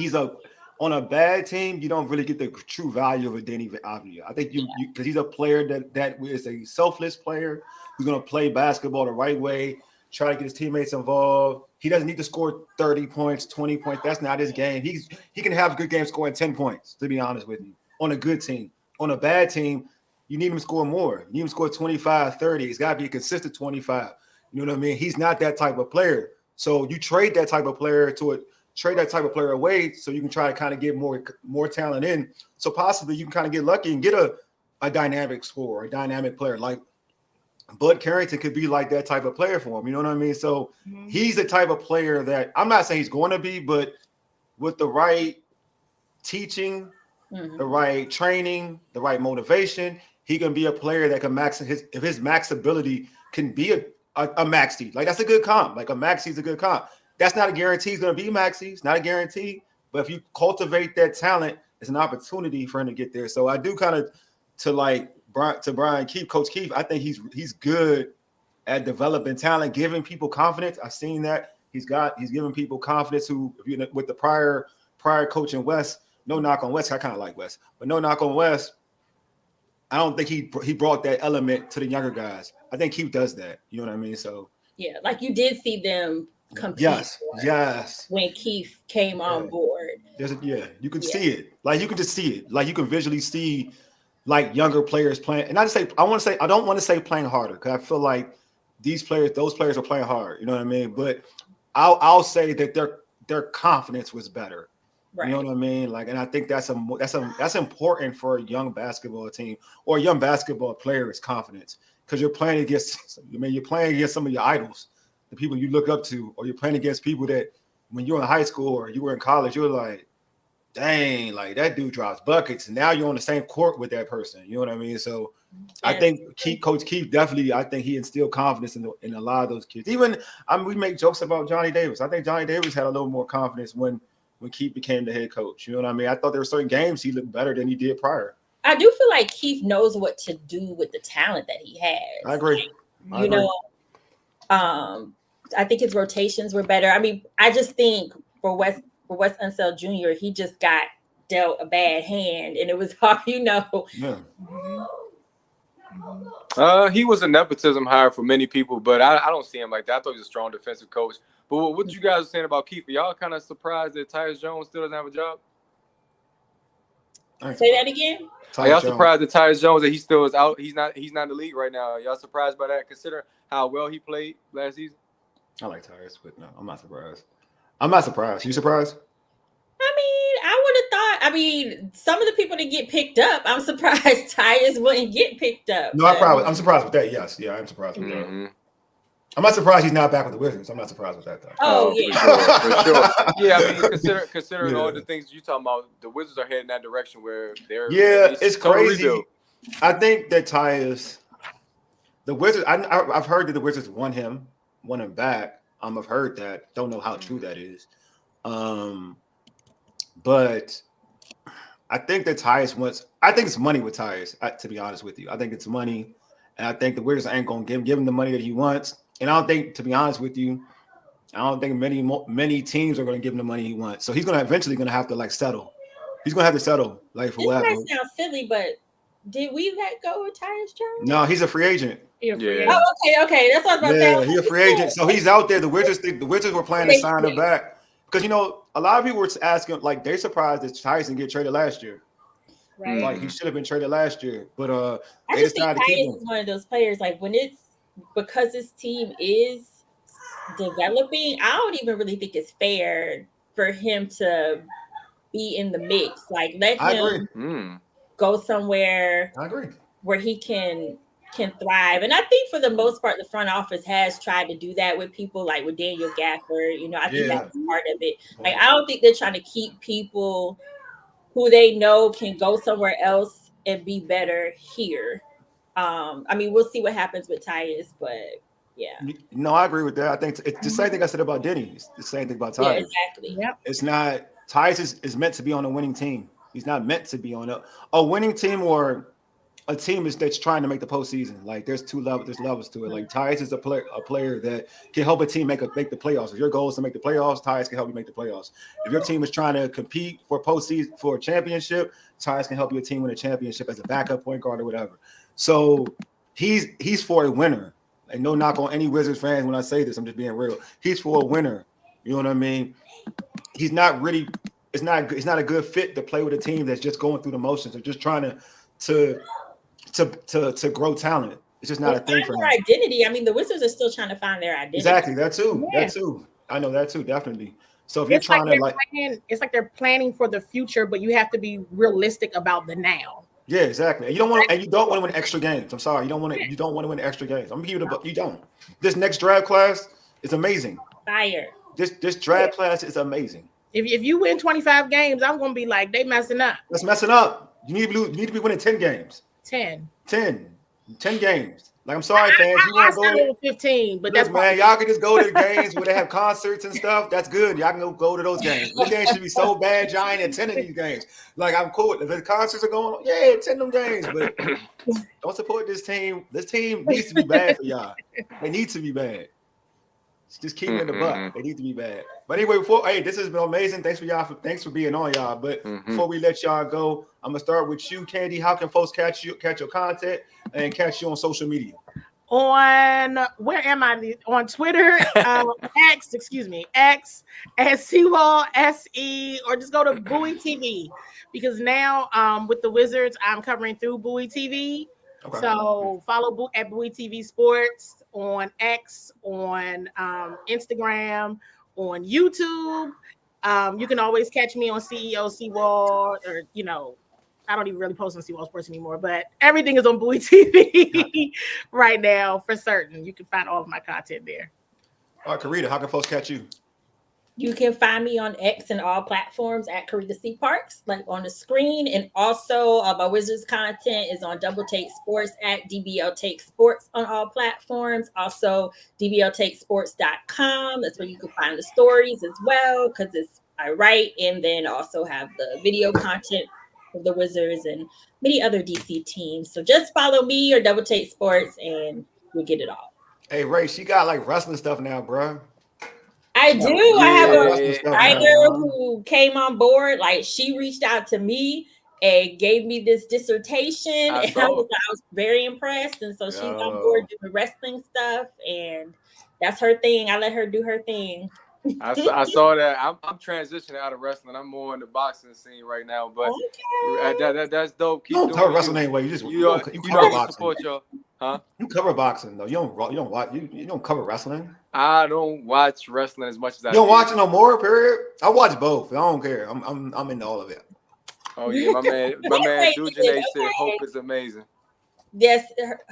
on a bad team, you don't really get the true value of a Denny Avdia. I think you because he's a player that is a selfless player who's gonna play basketball the right way, try to get his teammates involved. He doesn't need to score 30 points, 20 points. That's not his game. He can have a good game scoring 10 points, to be honest with you, on a good team. On a bad team, you need him to score more. You need him to score 25, 30. It's got to be a consistent 25. You know what I mean? He's not that type of player. So you trade that type of player away so you can try to kind of get more talent in. So possibly you can kind of get lucky and get a dynamic scorer, a dynamic player. Like Bud Carrington could be like that type of player for him. You know what I mean? So he's the type of player that I'm not saying he's going to be, but with the right teaching, the right training, the right motivation, he can be a player that can his max ability can be a maxi. Like that's a good comp. Like a maxi is a good comp. That's not a guarantee he's going to be maxi. It's not a guarantee. But if you cultivate that talent, it's an opportunity for him to get there. So I do kind of to Brian Keefe, Coach Keefe, I think he's good at developing talent, giving people confidence. I've seen that. He's giving people confidence with the prior coach in West. No knock on West. I kind of like West, but no knock on West. I don't think he brought that element to the younger guys. I think Keefe does that. You know what I mean? So yeah, like you did see them compete. Yes. When Keefe came on board. You can see it. Like you can just see it. Like you can visually see like younger players playing. And I don't want to say playing harder because I feel like those players are playing hard. You know what I mean? But I'll say that their confidence was better. Right. You know what I mean? Like, and I think that's important for a young basketball team or a young basketball player is confidence because you're playing against some of your idols, the people you look up to, or you're playing against people that when you were in high school or you were in college, you're like, dang, like that dude drops buckets, and now you're on the same court with that person. You know what I mean? So I think Coach Keefe definitely, I think he instilled confidence in a lot of those kids. Even we make jokes about Johnny Davis. I think Johnny Davis had a little more confidence when Keefe became the head coach. You know what I mean? I thought there were certain games he looked better than he did prior. I do feel like Keefe knows what to do with the talent that he has. I agree. I think his rotations were better. I mean, I just think for Wes Unseld Jr., he just got dealt a bad hand, and it was hard, Yeah. He was a nepotism hire for many people, but I don't see him like that. I thought he was a strong defensive coach. But what you guys are saying about Keefe? Are y'all kind of surprised that Tyus Jones still doesn't have a job? Say that again. Are y'all surprised that Tyus Jones that he still is out? He's not in the league right now. Are y'all surprised by that, considering how well he played last season? I like Tyus, but no, I'm not surprised. You surprised? I would have thought. Some of the people that get picked up, I'm surprised Tyus wouldn't get picked up. No, I'm surprised with that. Yes, I'm surprised with that. I'm not surprised he's not back with the Wizards. I'm not surprised with that, though. Oh, yeah. For sure. Yeah, I mean, considering all the things you're talking about, the Wizards are heading that direction where they're it's crazy. I think that Tyus, the Wizards, I've heard that the Wizards want him back. I've heard that. Don't know how true that is. But I think that Tyus I think it's money with Tyus, to be honest with you. I think it's money. And I think the Wizards ain't going to give him the money that he wants. And I don't think, to be honest with you, I don't think many teams are going to give him the money he wants. So he's going to eventually have to like settle. He's going to have to settle like for what? This might sound silly, but did we let go of Tyus Jones? No, he's a free agent. Yeah. Oh, okay. That's what I was about to say. Yeah, he's a free agent. So he's out there. The Wizards were planning to sign him back because a lot of people were asking like they're surprised that Tyus didn't get traded last year. Right. Like he should have been traded last year, but I just think Tyus is one of those players. Like when it's because this team is developing, I don't even really think it's fair for him to be in the mix. Like let him go somewhere. I agree. Where he can thrive. And I think for the most part, the front office has tried to do that with people like with Daniel Gafford. I think that's part of it. Like I don't think they're trying to keep people who they know can go somewhere else and be better here. I mean, we'll see what happens with Tyus, but yeah. No, I agree with that. I think it's the same thing I said about Denny. It's the same thing about Tyus. Yeah, exactly. Yep. It's not Tyus is meant to be on a winning team. He's not meant to be on a winning team or a team that's trying to make the postseason. Like there's levels to it. Like Tyus is a player that can help a team make the playoffs. If your goal is to make the playoffs, Tyus can help you make the playoffs. If your team is trying to compete for postseason for a championship, Tyus can help your team win a championship as a backup point guard or whatever. So he's for a winner. And no knock on any Wizards fans when I say this. I'm just being real. He's for a winner. You know what I mean? He's not really. It's not a good fit to play with a team that's just going through the motions or just trying to grow talent. It's just not a thing for him. Their identity. I mean, the Wizards are still trying to find their identity. Exactly. That too. Yeah. That too. I know that too. Definitely. So if you're trying it's like they're planning for the future, but you have to be realistic about the now. Yeah, exactly. And you don't want to win extra games. I'm sorry. You don't want to win extra games. I'm gonna give you you don't. This next draft class is amazing. Fire. This draft class is amazing. If you win 25 games, I'm gonna be like, they messing up. That's messing up. You need to be winning 10 games. 10 games. Like I'm sorry, fans. You want to go to 15, but that's man. Y'all can just go to the games where they have concerts and stuff. That's good. Y'all can go to those games. These games should be so bad. Y'all ain't attending these games. Like I'm cool if the concerts are going on. Yeah, attend them games, but don't support this team. This team needs to be bad for y'all. They need to be bad. Just keep it in the butt. They need to be bad. But anyway, this has been amazing. Thanks for being on, y'all. But before we let y'all go, I'm gonna start with you, Candi. How can folks catch your content and catch you on social media? On where am I? On Twitter, X at Seawall SE, or just go to Bowie TV because now with the Wizards, I'm covering through Bowie TV. Okay. So follow at Bowie TV Sports on X, on Instagram, on YouTube. You can always catch me on CEO Seawall, or I don't even really post on Seawall Sports anymore, but everything is on Bowie TV right now for certain. You can find all of my content there. All right, Carita, how can folks catch you? You can find me on X and all platforms at Carita Parks, like on the screen. And also my Wizards content is on Double Take Sports at DBL Take Sports on all platforms. Also dbltakesports.com. That's where you can find the stories as well, because I write and then also have the video content of the Wizards and many other DC teams. So just follow me or Double Take Sports and you'll get it all. Hey, Ray, she got like wrestling stuff now, bro. I do. I have a writer who came on board. Like she reached out to me and gave me this dissertation, and I was very impressed. And so she's on board doing wrestling stuff, and that's her thing. I let her do her thing. I saw that. I'm transitioning out of wrestling. I'm more in the boxing scene right now, but that's dope. Keep don't cover wrestling anyway. You cover boxing. Support y'all. Huh? You cover boxing though. You don't watch. You don't cover wrestling. I don't watch wrestling as much as I. You don't watch it no more. Period. I watch both. I don't care. I'm into all of it. Oh yeah, my man Dujane said Hope is amazing. Yes,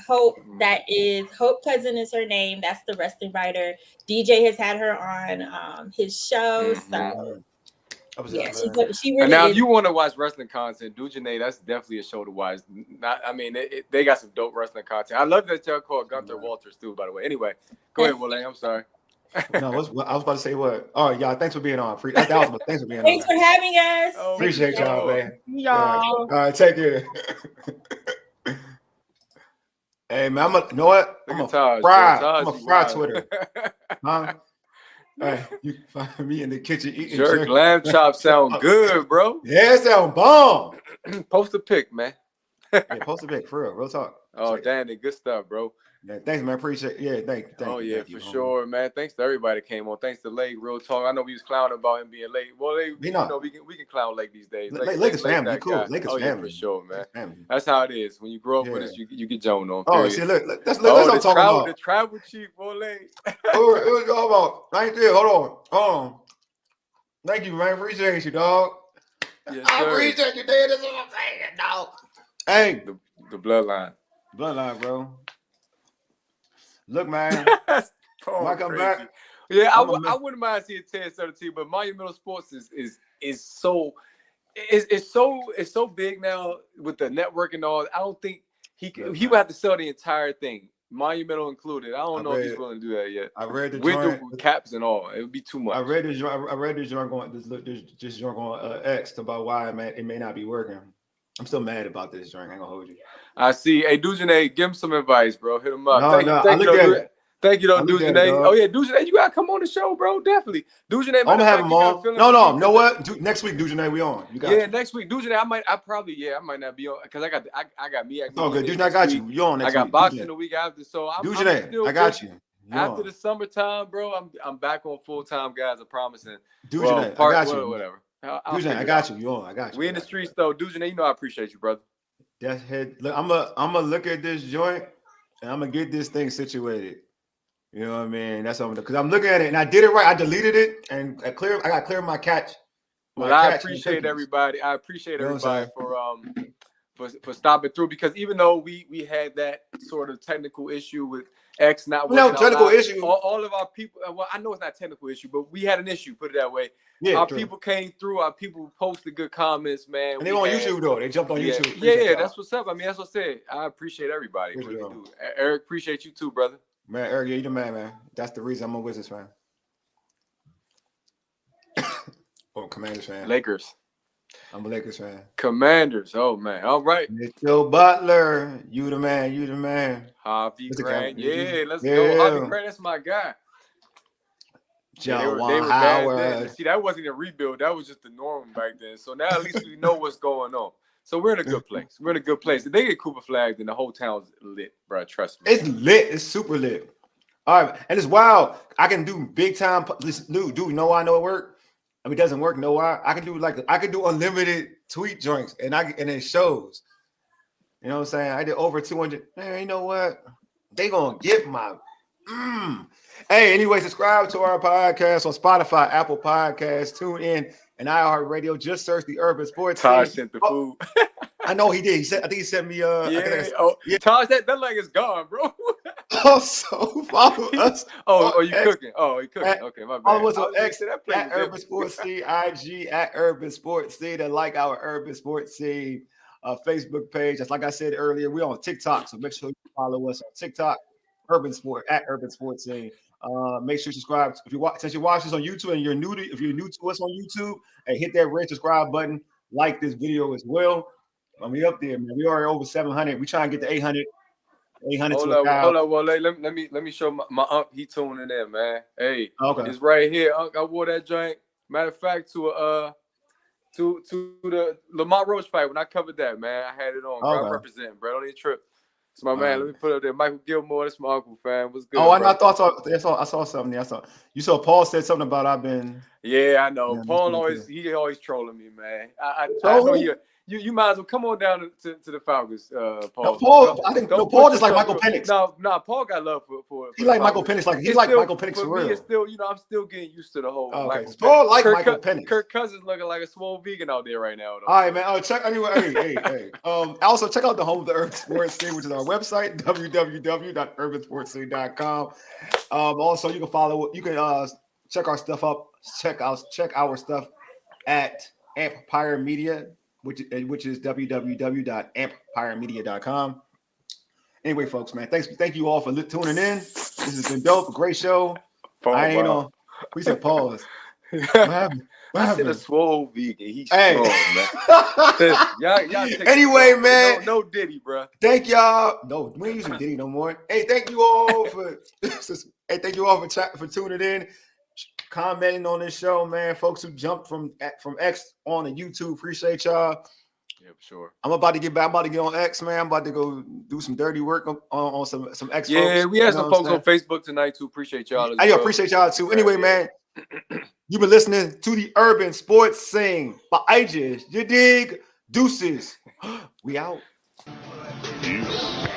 Hope. That is Hope Cousin is her name. That's the wrestling writer. DJ has had her on his show. So yeah, she really. And now, is. if you want to watch wrestling content, Dujane, that's definitely a show to watch. They got some dope wrestling content. I love that y'all call Gunther Walters too. By the way, anyway, go ahead, Wale. I'm sorry. No, I was about to say what? Oh, y'all, thanks for being on. Thanks for being on. Thanks for having us. Appreciate y'all, man. Y'all. All right, take care. Hey man, you know what? I'm a fry Twitter. Huh? Hey, you can find me in the kitchen eating jerk lamb chops sound good, bro. Yeah, it sound bomb. Post a pic, man. Yeah, post a pic for real talk. Oh, Danny, good stuff, bro. Yeah, thanks, man. Appreciate it. Yeah, thank you. Thank you, for sure, man. Thanks to everybody that came on. Thanks to Lake, real talk. I know we was clowning about him being late. Well, we can clown Lake these days. Lake is family. You cool. Lake is family. Yeah, for sure, man. That's how it is. When you grow up with us, you get Joan on. Oh, see, look, that's what I'm talking about. The travel chief, boy, Lake. It was all about right there. Hold on. Thank you, man. Appreciate you, dog. Yes, I appreciate you, Dad. That's what I'm saying, dog. Hey, the bloodline. Bloodline, bro. Look, man. When I come back. Yeah, I wouldn't mind seeing 10-17, but Monumental Sports is so big now with the network and all. I don't think he would have to sell the entire thing, Monumental included. I don't know if he's willing to do that yet. I read the with joint, the caps and all. It would be too much. I read this joint going. This joint going X about why it may not be working. I'm still mad about this joint. I ain't gonna hold you. I see. Hey, Dujane, give him some advice, bro. Hit him up. Thank you, Dujane. Oh yeah, Dujane, you gotta come on the show, bro. Definitely, Dujane. I'm gonna have him on. No. You know what? Next week, Dujane, we on. Next week, Dujane. I might not be on because I got me. Oh, good. Dujane, I got you. You on next week. I got boxing the week after, so Dujane, I got you. After the summertime, bro, I'm back on full time, guys. I promise. Dujane, I got you. Whatever. Dujane, I got you. You on? I got you. We in the streets though, Dujane. You know I appreciate you, brother. That's head. Look, I'm gonna look at this joint and I'm gonna get this thing situated. You know what I mean? That's something because I'm looking at it and I did it right. I deleted it and I got clear my catch. Well, I appreciate everybody. I appreciate everybody for stopping through because even though we had that sort of technical issue with X not working technical issue. All of our people. Well, I know it's not a technical issue, but we had an issue. Put it that way. Yeah, our people came through. Our people posted good comments, man. And they on YouTube though. They jumped on YouTube. Yeah, that's what's up. I mean, that's what I said. I appreciate everybody. Really do. Eric, appreciate you too, brother. Man, Eric, you the man. That's the reason I'm a Wizards fan. Commanders fan. Lakers. I'm a Lakers fan. Commanders. Oh man. All right. Mitchell Butler. You the man. Harvey Grant. Yeah, let's go. Harvey Grant, that's my guy. John they were Howard. bad. See, that wasn't a rebuild. That was just the norm back then. So now at least we know what's going on. So we're in a good place. If they get Cooper flagged, then the whole town's lit, bro. Trust me. It's lit. It's super lit. All right. And it's wild. I can do big time. Listen, dude, you know why I know it worked? I mean, it doesn't work. Know why? I can do unlimited tweet joints and it shows. You know what I'm saying? I did over 200. Man, you know what? They gonna get my Hey, anyway, subscribe to our podcast on Spotify, Apple Podcasts, tune in, and iHeartRadio. Just search the Urban Sports. Taj sent the food. I know he did. I think he sent me. Taj, that leg is gone, bro. Also, follow us. You cooking? Oh, you cooking? Okay, my bad. Follow us on X at Urban Sports Scene, IG at Urban Sports Scene, and like our Urban Sports Scene Facebook page. Just like I said earlier, we're on TikTok, so make sure you follow us on TikTok. Urban Sports Scene. Make sure you subscribe. Since you watch this on YouTube and if you're new to us on YouTube, hey, hit that red subscribe button. Like this video as well. We up there, man. We are over 700. We try and get to 800. 800 hold to up. Well, let me show my uncle. He tuning in, man. Hey, okay. It's right here. Uncle, I wore that joint. Matter of fact, to the Lamont Roach fight when I covered that, man. I had it on. Okay. I represent, bro. Don't even trip. It's my man. Let me put up there. Michael Gilmore. That's my uncle, fam. What's good? I saw something. You saw Paul said something about I've been. Yeah, I know. Paul always trolling me, man. I know you might as well come on down to the Falcons, Paul. No, Paul just like Michael Penix. No, Paul got love for he like Michael Penix. Like he's like Michael Penix for real. It's still, I'm still getting used to the whole. Okay, Paul like Michael Penix. Kirk Cousins looking like a swole vegan out there right now. Though. All right, man. Check anyway. Hey. Also check out the home of the Urban Sports Scene, which is our website, www.urbansportscene.com. Also, you can follow. You can check our stuff up. Check our stuff at Empire Media. Which is www.ampiremedia.com. Anyway, folks, man, thank you all for tuning in. This has been dope. A great show. We said pause. What happened? I said a swole vegan. He's strong, man. y'all anyway, man. No Diddy, bro. Thank y'all. No, we ain't using Diddy no more. Hey, thank you all for tuning in. commenting on this show, man. Folks who jumped from X on to YouTube, appreciate y'all. Yeah, for sure. I'm about to get back. I'm about to get on X, man. I'm about to go do some dirty work on some X. Yeah, folks, we had some folks on Facebook tonight too. Appreciate y'all. I appreciate y'all too. Anyway, man, you've been listening to the Urban Sports Sing by IJs. You dig? Deuces. We out. Peace.